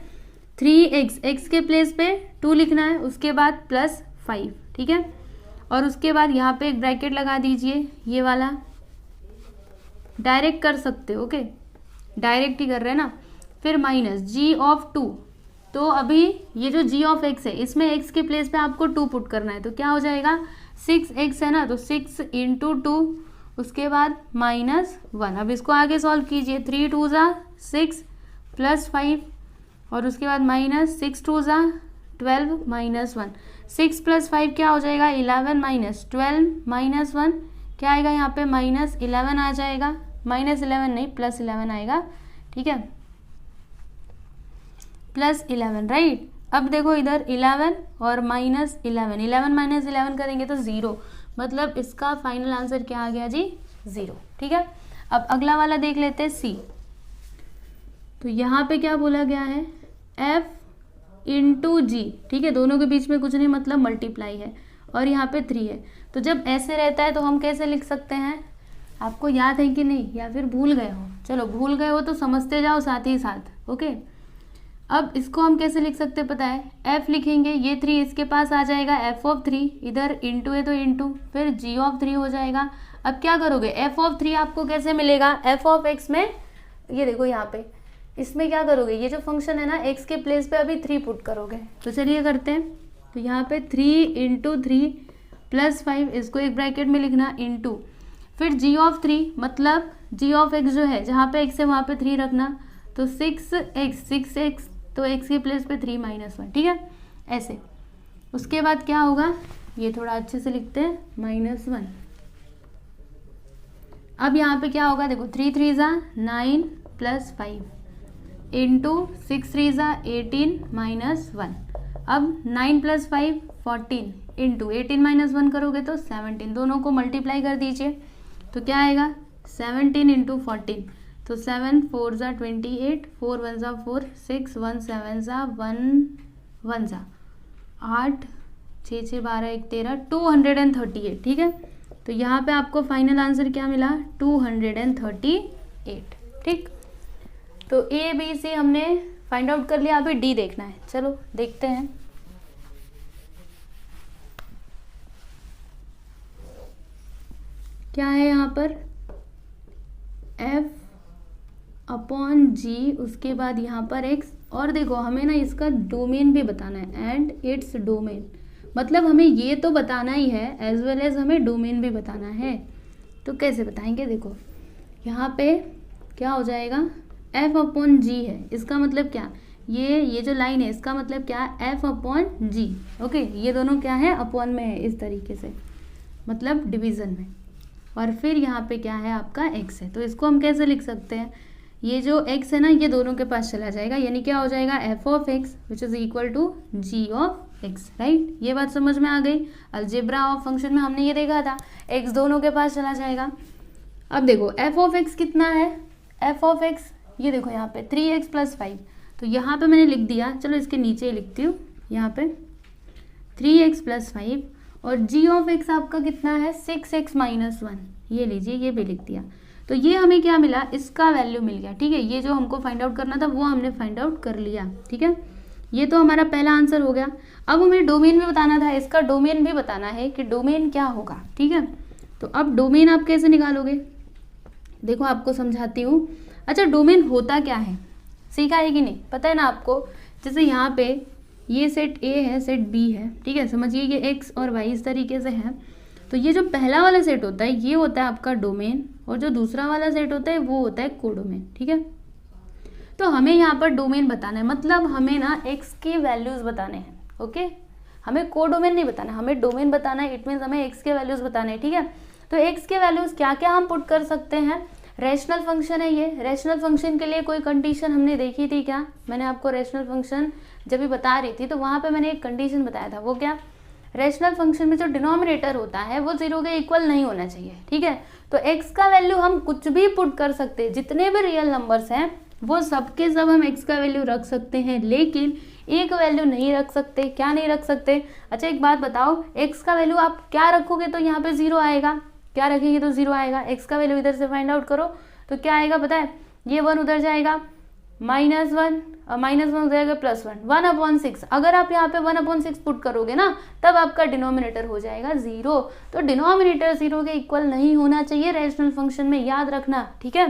3x, x के प्लेस पे 2 लिखना है, उसके बाद प्लस 5, ठीक है। और उसके बाद यहाँ पे एक ब्रैकेट लगा दीजिए, ये वाला डायरेक्ट कर सकते हो, ओके डायरेक्ट ही कर रहे हैं ना। फिर माइनस g ऑफ 2, तो अभी ये जो g ऑफ x है इसमें x के प्लेस पे आपको 2 पुट करना है, तो क्या हो जाएगा 6x है ना, तो 6 इंटू 2, उसके बाद माइनस 1। अब इसको आगे सॉल्व कीजिए, 3 2 ज़ा 6 प्लस 5 और उसके बाद माइनस 6 2 ज़ा 12 माइनस 1, 6 प्लस 5 क्या हो जाएगा 11 माइनस 12 माइनस 1 क्या आएगा यहाँ पे माइनस 11 आ जाएगा, माइनस 11 नहीं प्लस 11 आएगा, ठीक है, प्लस 11, राइट। अब देखो इधर 11 और माइनस 11, 11 माइनस 11 करेंगे तो 0, मतलब इसका फाइनल आंसर क्या आ गया जी 0, ठीक है। अब अगला वाला देख लेते हैं सी। तो यहाँ पे क्या बोला गया है f इंटू जी, ठीक है, दोनों के बीच में कुछ नहीं मतलब मल्टीप्लाई है और यहाँ पे 3 है। तो जब ऐसे रहता है तो हम कैसे लिख सकते हैं, आपको याद है कि नहीं या फिर भूल गए हो, चलो भूल गए हो तो समझते जाओ साथ ही साथ, ओके। अब इसको हम कैसे लिख सकते हैं पता है, f लिखेंगे, ये 3 इसके पास आ जाएगा, f ऑफ 3 इधर इंटू है तो इंटू, फिर g ऑफ 3 हो जाएगा। अब क्या करोगे f ऑफ 3 आपको कैसे मिलेगा, f ऑफ x में ये देखो यहाँ पे इसमें क्या करोगे, ये जो फंक्शन है ना x के प्लेस पे अभी 3 पुट करोगे। तो चलिए करते हैं, तो यहाँ पे 3 इंटू 3 प्लस 5, इसको एक ब्रैकेट में लिखना इंटू, फिर g ऑफ 3 मतलब g ऑफ x जो है जहाँ पे x है वहाँ पे 3 रखना, तो 6x तो x के प्लेस पे 3 माइनस 1, ठीक है ऐसे। उसके बाद क्या होगा, ये थोड़ा अच्छे से लिखते हैं माइनस 1। अब यहाँ पे क्या होगा देखो 3 3 ज़ा 9 प्लस 5 इंटू 6 3 ज़ा 18 माइनस 1। अब 9 प्लस 5 14 इंटू 18 माइनस 1 करोगे तो 17, दोनों को मल्टीप्लाई कर दीजिए तो क्या आएगा 17 इंटू 14, तो 7 4 ज़ा 28, 4 1 ज़ा 4, 6 1 7 ज़ा 1 1 ज़ा 8, 6 6 12 1 13, 238, ठीक है। तो यहाँ पे आपको फाइनल आंसर क्या मिला 238, ठीक। तो ए बी सी हमने फाइंड आउट कर लिया, अभी डी देखना है, चलो देखते हैं। क्या है यहाँ पर f अपॉन जी, उसके बाद यहाँ पर x, और देखो हमें ना इसका डोमेन भी बताना है एंड इट्स डोमेन, मतलब हमें ये तो बताना ही है एज वेल एज हमें डोमेन भी बताना है। तो कैसे बताएंगे, देखो यहाँ पे क्या हो जाएगा f अपॉन जी है, इसका मतलब क्या, ये जो लाइन है इसका मतलब क्या f अपॉन जी, ओके। ये दोनों क्या है अपॉन में है इस तरीके से, मतलब डिवीज़न में, और फिर यहाँ पे क्या है आपका x है। तो इसको हम कैसे लिख सकते हैं, ये जो x है ना ये दोनों के पास चला जाएगा, यानी क्या हो जाएगा f of x which is equal to g of x, right. ये बात समझ में आ गई। अलजेब्रा ऑफ फंक्शन में हमने ये देखा था x दोनों के पास चला जाएगा। अब देखो f ऑफ x कितना है, f ऑफ x ये देखो यहाँ पे 3x + 5, तो यहाँ पे मैंने लिख दिया, चलो इसके नीचे ही लिखती हूँ, यहाँ पे 3x + 5 और g ऑफ x आपका कितना है 6x - 1, ये लीजिए, ये भी लिख दिया। तो ये हमें क्या मिला, इसका वैल्यू मिल गया, ठीक है। ये जो हमको फाइंड आउट करना था वो हमने फाइंड आउट कर लिया, ठीक है। ये तो हमारा पहला आंसर हो गया। अब हमें डोमेन भी बताना था, इसका डोमेन भी बताना है कि डोमेन क्या होगा, ठीक है। तो अब डोमेन आप कैसे निकालोगे, देखो आपको समझाती हूँ। अच्छा, डोमेन होता क्या है, सीखा है कि नहीं, पता है ना आपको। जैसे यहाँ पे ये सेट A है, सेट B है, ठीक है, समझिए ये x और y इस तरीके से है। तो ये जो पहला वाला सेट होता है ये होता है आपका डोमेन, और जो दूसरा वाला सेट होता है वो होता है कोडोमेन, ठीक है। तो हमें यहाँ पर डोमेन बताना है, मतलब हमें ना x के वैल्यूज बताने हैं, ओके। हमें कोडोमेन नहीं बताना, हमें डोमेन बताना है। इट मीन्स हमें x के वैल्यूज बताने हैं, ठीक है। तो x के वैल्यूज क्या क्या हम पुट कर सकते हैं, रैशनल फंक्शन है ये। रैशनल फंक्शन के लिए कोई कंडीशन हमने देखी थी क्या, मैंने आपको रैशनल फंक्शन जब भी बता रही थी तो वहाँ पे मैंने एक कंडीशन बताया था, वो क्या, रैशनल फंक्शन में जो डिनोमिनेटर होता है वो 0 के इक्वल नहीं होना चाहिए, ठीक है। तो x का वैल्यू हम कुछ भी पुट कर सकते हैं, जितने भी रियल नंबर्स हैं वो सब के सब हम x का वैल्यू रख सकते हैं, लेकिन एक वैल्यू नहीं रख सकते। क्या नहीं रख सकते, अच्छा एक बात बताओ, x का वैल्यू आप क्या रखोगे तो यहाँ पे 0 आएगा, क्या रखेंगे तो 0 आएगा। x का वैल्यू इधर से फाइंड आउट करो तो क्या आएगा पता है, ये 1 उधर जाएगा, -1 -1 हो जाएगा +1, 1/6। अगर आप यहाँ पे 1/6 पुट करोगे ना तब आपका डिनोमिनेटर हो जाएगा 0। तो डिनोमिनेटर 0 के इक्वल नहीं होना चाहिए रैशनल फंक्शन में, याद रखना, ठीक है।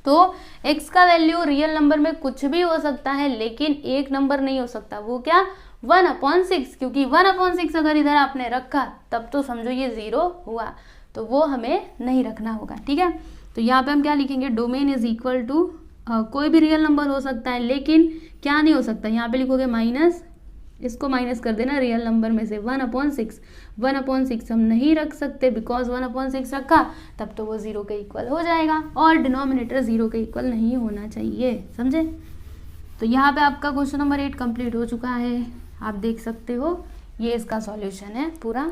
तो x का वैल्यू रियल नंबर में कुछ भी हो सकता है, लेकिन एक नंबर नहीं हो सकता, वो क्या, 1/6, क्योंकि 1/6 अगर इधर आपने रखा तब तो समझो ये 0 हुआ, तो वो हमें नहीं रखना होगा, ठीक है। तो यहाँ पे हम क्या लिखेंगे, डोमेन इज इक्वल टू कोई भी रियल नंबर हो सकता है, लेकिन क्या नहीं हो सकता, यहाँ पे लिखोगे माइनस, इसको माइनस कर देना रियल नंबर में से 1/6। 1/6 हम नहीं रख सकते, बिकॉज 1/6 रखा तब तो वो 0 के इक्वल हो जाएगा, और डिनोमिनेटर 0 के इक्वल नहीं होना चाहिए, समझे। तो यहाँ पे आपका क्वेश्चन नंबर 8 कंप्लीट हो चुका है, आप देख सकते हो, ये इसका सॉल्यूशन है पूरा।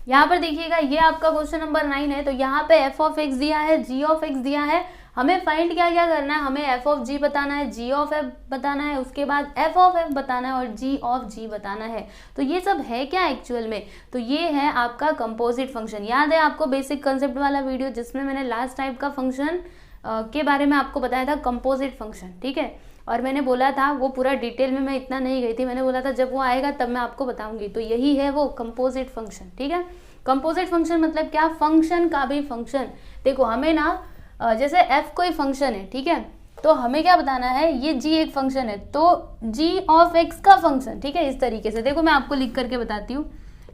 यहाँ पर देखिएगा, ये आपका क्वेश्चन नंबर 9 है। तो यहाँ पे f ऑफ x दिया है, g ऑफ x दिया है, हमें फाइंड क्या क्या करना है, हमें f ऑफ g बताना है, g ऑफ f बताना है, उसके बाद f ऑफ f बताना है और g ऑफ g बताना है। तो ये सब है क्या एक्चुअल में, तो ये है आपका कंपोजिट फंक्शन। याद है आपको बेसिक कंसेप्ट वाला वीडियो जिसमें मैंने लास्ट टाइप का फंक्शन के बारे में आपको बताया था, कंपोजिट फंक्शन, ठीक है। और मैंने बोला था, वो पूरा डिटेल में मैं इतना नहीं गई थी, मैंने बोला था जब वो आएगा तब मैं आपको बताऊंगी। तो यही है वो कंपोजिट फंक्शन, ठीक है। कंपोजिट फंक्शन मतलब क्या, फंक्शन का भी फंक्शन। देखो हमें ना जैसे f कोई फंक्शन है, ठीक है, तो हमें क्या बताना है, ये g एक फंक्शन है, तो g ऑफ x का फंक्शन, ठीक है। इस तरीके से देखो मैं आपको लिख करके बताती हूँ,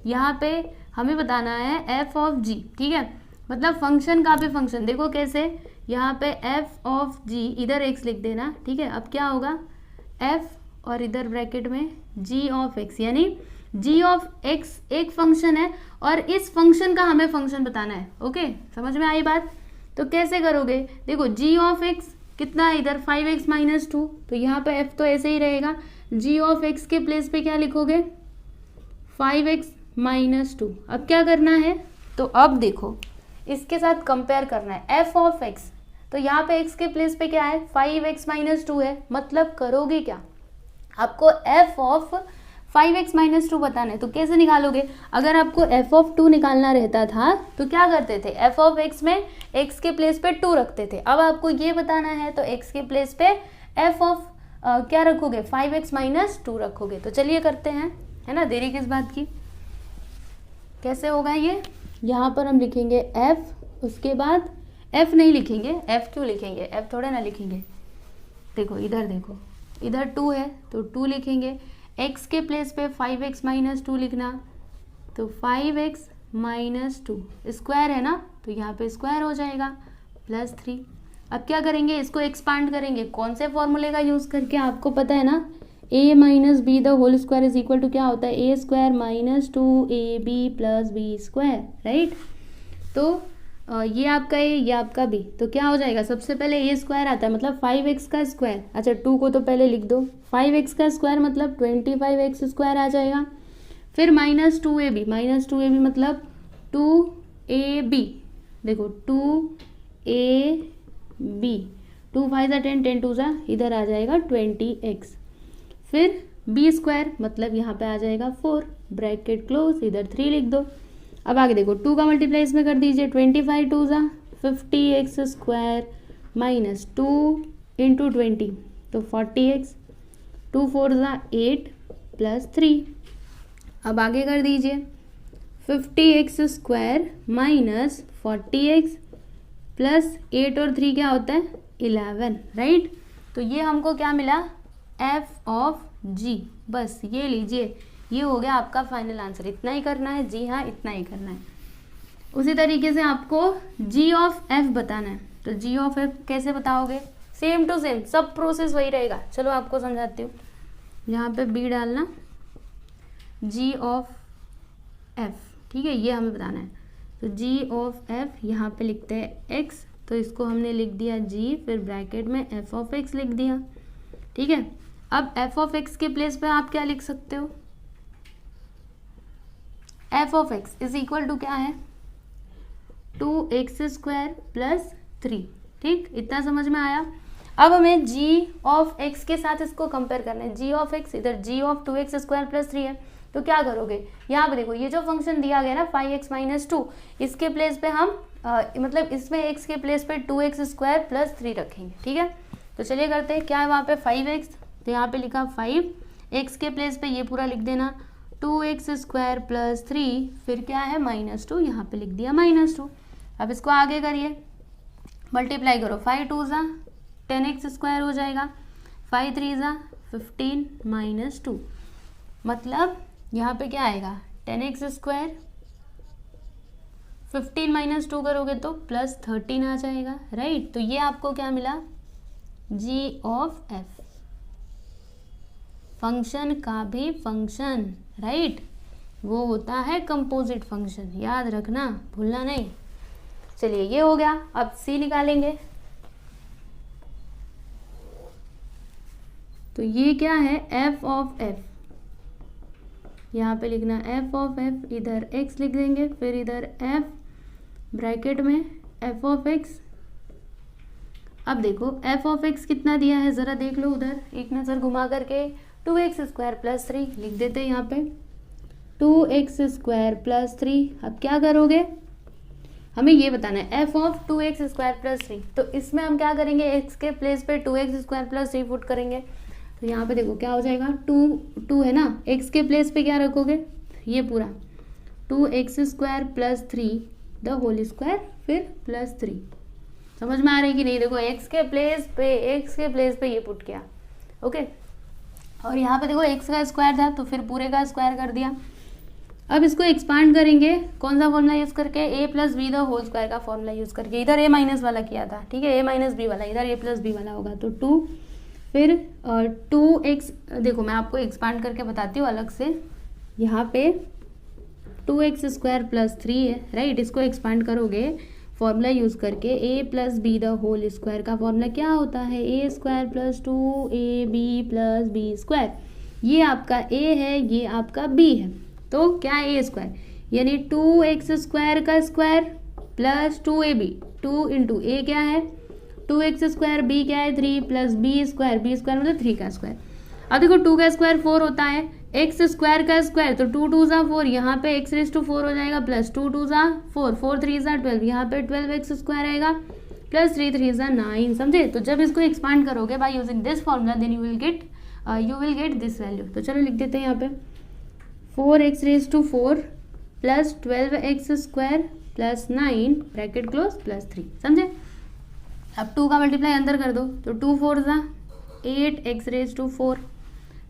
यहाँ पे हमें बताना है f ऑफ g, ठीक है, मतलब फंक्शन का भी फंक्शन। देखो कैसे, यहाँ पे f ऑफ g, इधर x लिख देना, ठीक है। अब क्या होगा, f और इधर ब्रैकेट में g ऑफ x, यानी g ऑफ x एक फंक्शन है और इस फंक्शन का हमें फंक्शन बताना है, ओके, समझ में आई बात। तो कैसे करोगे, देखो g ऑफ x कितना है इधर 5x - 2, तो यहाँ पे f तो ऐसे ही रहेगा, g ऑफ x के प्लेस पे क्या लिखोगे 5x - 2। अब क्या करना है, तो अब देखो इसके साथ कंपेयर करना है f ऑफ x, तो यहाँ पे x के प्लेस पे क्या है 5x - 2 है, मतलब करोगे क्या, आपको f ऑफ 5x - 2 बताना है। तो कैसे निकालोगे, अगर आपको f ऑफ 2 निकालना रहता था तो क्या करते थे, f ऑफ x में x के प्लेस पे 2 रखते थे। अब आपको ये बताना है तो x के प्लेस पे f ऑफ क्या रखोगे 5x - 2 रखोगे। तो चलिए करते हैं, है ना, देरी किस बात की। कैसे होगा ये, यहाँ पर हम लिखेंगे f, उसके बाद f नहीं लिखेंगे, f क्यों लिखेंगे, f थोड़े ना लिखेंगे, देखो इधर, देखो इधर 2 है तो 2 लिखेंगे, x के प्लेस पे 5x - 2 लिखना, तो 5x - 2 स्क्वायर है ना, तो यहाँ पे स्क्वायर हो जाएगा +3। अब क्या करेंगे, इसको एक्सपांड करेंगे, कौन से फॉर्मूले का यूज़ करके, आपको पता है ना, a - b the whole square is equal to क्या होता है, a² - 2ab + b square, right. तो ये आपका a, ये आपका b, तो क्या हो जाएगा, सबसे पहले a स्क्वायर आता है मतलब 5x का स्क्वायर, अच्छा 2 को तो पहले लिख दो, 5x का स्क्वायर मतलब 25x स्क्वायर आ जाएगा, फिर -2ab मतलब 2 2ab, देखो 2ab, 2 5 10, 10 2 इधर आ जाएगा 20x, फिर b स्क्वायर मतलब यहाँ पे आ जाएगा 4, ब्रैकेट क्लोज, इधर 3 लिख दो। अब आगे देखो 2 का मल्टीप्लाई इसमें कर दीजिए, 25 2 50x स्क्वायर माइनस 2 इंटू 20 तो 40x, 2 4 8 प्लस 3। अब आगे कर दीजिए 50x square minus 40x plus 8 और 3 क्या होता है 11, राइट। तो ये हमको क्या मिला f ऑफ g, बस ये लीजिए, ये हो गया आपका फाइनल आंसर। इतना ही करना है, जी हाँ इतना ही करना है। उसी तरीके से आपको g ऑफ f बताना है, तो g ऑफ f कैसे बताओगे, सेम टू सेम सब प्रोसेस वही रहेगा। चलो आपको समझाती हूँ, यहाँ पे b डालना, g ऑफ f, ठीक है, ये हमें बताना है। तो g ऑफ f यहाँ पे लिखते हैं x, तो इसको हमने लिख दिया g, फिर ब्रैकेट में f ऑफ x लिख दिया, ठीक है। अब f ऑफ x के प्लेस पे आप क्या लिख सकते हो, f of x is equal to क्या है 2x स्क्वायर प्लस 3, ठीक, इतना समझ में आया। अब हमें g ऑफ x के साथ इसको कंपेयर करना है। g ऑफ x इधर g of 2x square plus 3 है, तो क्या करोगे, यहाँ पे देखो ये जो फंक्शन दिया गया ना 5x माइनस 2, इसके प्लेस पे हम मतलब इसमें x के प्लेस पे 2x स्क्वायर प्लस 3 रखेंगे, ठीक है। तो चलिए करते हैं, क्या है वहाँ पे 5x, तो यहाँ पे लिखा 5, x के प्लेस पे ये पूरा लिख देना 2x स्क्वायर प्लस 3, फिर क्या है -2, यहाँ पे लिख दिया -2। अब इसको आगे करिए, मल्टीप्लाई करो, 5 2 10x स्क्वायर हो जाएगा, 5 3 15 -2, मतलब यहाँ पे क्या आएगा 10x स्क्वायर, 15 -2 करोगे तो प्लस 13 आ जाएगा, राइट। तो ये आपको क्या मिला g ऑफ f, फंक्शन का भी फंक्शन, राइट, वो होता है कंपोजिट फंक्शन, याद रखना, भूलना नहीं। चलिए ये हो गया, अब c निकालेंगे। तो ये क्या है f ऑफ f, यहाँ पे लिखना f ऑफ f, इधर x लिख देंगे, फिर इधर f ब्रैकेट में f ऑफ x। अब देखो f ऑफ x कितना दिया है ज़रा देख लो, उधर एक नज़र घुमा करके 2x स्क्वायर प्लस 3 लिख देते हैं यहाँ पे, 2x स्क्वायर प्लस 3। अब क्या करोगे, हमें ये बताना है f of 2x square plus 3, तो इसमें हम क्या करेंगे, x के प्लेस पे 2x स्क्वायर प्लस 3 पुट करेंगे। तो यहाँ पे देखो क्या हो जाएगा, 2 है ना, x के प्लेस पे क्या रखोगे, ये पूरा 2x square plus 3 the whole square, फिर प्लस 3। समझ में आ रही कि नहीं, देखो x के प्लेस पे ये पुट किया, ओके। और यहाँ पे देखो x का स्क्वायर था तो फिर पूरे का स्क्वायर कर दिया। अब इसको एक्सपांड करेंगे, कौन सा फॉर्मूला यूज़ करके, a plus b the whole square का फॉर्मूला यूज़ करके। इधर a माइनस वाला किया था, ठीक है, a माइनस बी वाला, इधर a प्लस बी वाला होगा, तो 2, फिर 2x, देखो मैं आपको एक्सपांड करके बताती हूँ अलग से। यहाँ पे 2x स्क्वायर प्लस 3 है, राइट, इसको एक्सपांड करोगे फॉर्मूला यूज़ करके, a plus b the whole square का फॉर्मूला क्या होता है, a square plus 2ab plus b square. ये आपका a है, ये आपका b है, तो क्या है a स्क्वायर, यानी 2x स्क्वायर का square plus 2ab, 2 into a क्या है 2x स्क्वायर, b क्या है 3 प्लस b स्क्वायर मतलब 3 का स्क्वायर। अब देखो 2 का स्क्वायर 4 होता है, x स्क्वायर का स्क्वायर तो 2 2 4, यहाँ पे x रेज़ टू 4 हो जाएगा, प्लस 2 2 4, 4 3 12, यहाँ पे 12x स्क्वायर आएगा, प्लस 3 3 9, समझे। तो जब इसको एक्सपांड करोगे by using this formula, then you will get this value. तो चलो लिख देते हैं यहाँ पे 4x raise to 4 plus 12x square plus 9 bracket close plus 3, समझे। अब 2 का मल्टीप्लाई अंदर कर दो, तो 2 4 8x रेज़ टू 4,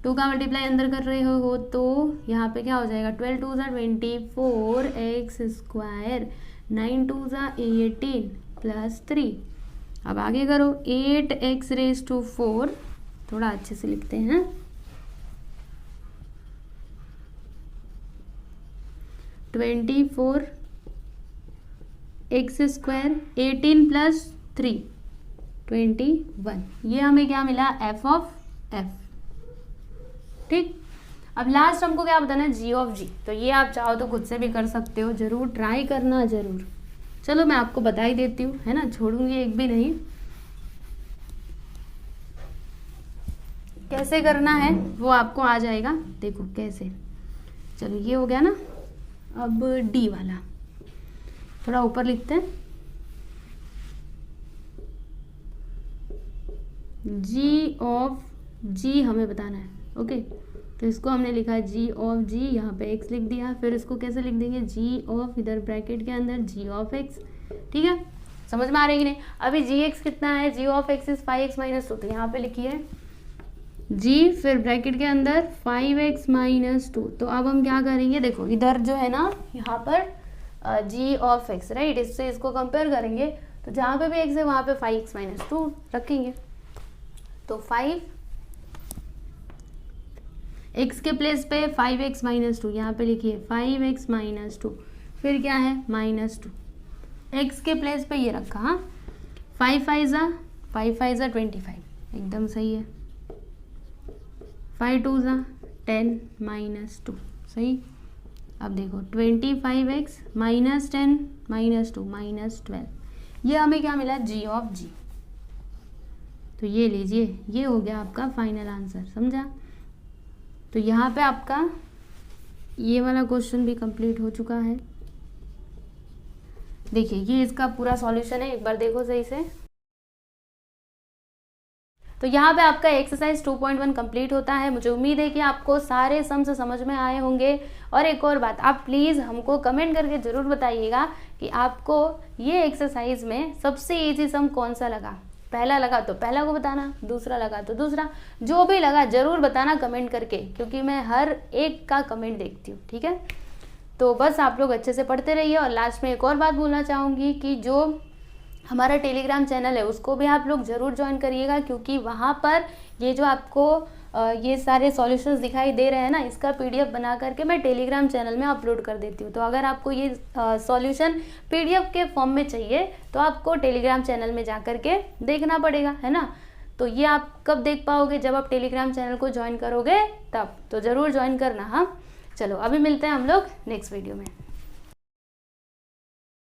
2 का मल्टीप्लाई अंदर कर रहे हो तो यहाँ पे क्या हो जाएगा, 12 2 24x स्क्वायर, 9 2 18 प्लस 3। अब आगे करो 8x रेज़ टू 4, थोड़ा अच्छे से लिखते हैं, 24 x स्क्वायर 18 प्लस 3 21, ये हमें क्या मिला f ऑफ f, ठीक। अब लास्ट हमको क्या बताना है, जी ऑफ जी। तो ये आप चाहो तो खुद से भी कर सकते हो, जरूर ट्राई करना जरूर। चलो मैं आपको बता ही देती हूँ, है ना, छोड़ूंगी एक भी नहीं। कैसे करना है वो आपको आ जाएगा, देखो कैसे। चलो ये हो गया ना। अब डी वाला थोड़ा ऊपर लिखते हैं, जी ऑफ जी हमें बताना है। ओके, तो इसको हमने लिखा जी ऑफ जी, यहाँ पे एक्स लिख दिया। फिर इसको कैसे लिख देंगे, जी ऑफ इधर ब्रैकेट के अंदर जी ऑफ एक्स। ठीक है, समझ में आ रही है कि नहीं। अभी जी एक्स कितना है, g of x is 5x minus 2, तो यहाँ पे लिखिए जी, फिर ब्रैकेट के अंदर 5x माइनस 2। तो अब हम क्या करेंगे, देखो इधर जो है ना, यहाँ पर जी ऑफ एक्स, राइट, इससे इसको कंपेयर करेंगे। तो जहाँ पे भी एक्स है वहाँ पे 5x माइनस 2 रखेंगे। तो 5 x के प्लेस पे 5x माइनस 2, यहाँ पे लिखिए 5x माइनस 2। फिर क्या है, माइनस 2। x के प्लेस पे ये रखा, हाँ, 5 5 ज़ा 25, एकदम सही है। 5 2 ज़ा 10 माइनस 2, सही। अब देखो 25x माइनस 10 माइनस 2 माइनस 12, ये हमें क्या मिला, जी ऑफ जी। तो ये लीजिए, ये हो गया आपका फाइनल आंसर, समझा। तो यहाँ पे आपका ये वाला क्वेश्चन भी कंप्लीट हो चुका है। देखिए ये इसका पूरा सॉल्यूशन है, एक बार देखो सही से। तो यहाँ पे आपका एक्सरसाइज 2.1 कंप्लीट होता है। मुझे उम्मीद है कि आपको सारे सम्स समझ में आए होंगे। और एक और बात, आप प्लीज़ हमको कमेंट करके ज़रूर बताइएगा कि आपको ये एक्सरसाइज में सबसे ईजी सम कौन सा लगा। पहला लगा तो पहला को बताना, दूसरा लगा तो दूसरा, जो भी लगा ज़रूर बताना कमेंट करके, क्योंकि मैं हर एक का कमेंट देखती हूँ। ठीक है, तो बस आप लोग अच्छे से पढ़ते रहिए। और लास्ट में एक और बात बोलना चाहूँगी कि जो हमारा टेलीग्राम चैनल है उसको भी आप लोग ज़रूर ज्वाइन करिएगा, क्योंकि वहाँ पर ये जो आपको ये सारे सॉल्यूशंस दिखाई दे रहे हैं ना, इसका PDF बना करके मैं टेलीग्राम चैनल में अपलोड कर देती हूँ। तो अगर आपको ये सॉल्यूशन PDF के फॉर्म में चाहिए तो आपको टेलीग्राम चैनल में जा करके देखना पड़ेगा, है ना। तो ये आप कब देख पाओगे, जब आप टेलीग्राम चैनल को ज्वाइन करोगे तब। तो ज़रूर ज्वाइन करना। हाँ, चलो अभी मिलते हैं हम लोग नेक्स्ट वीडियो में।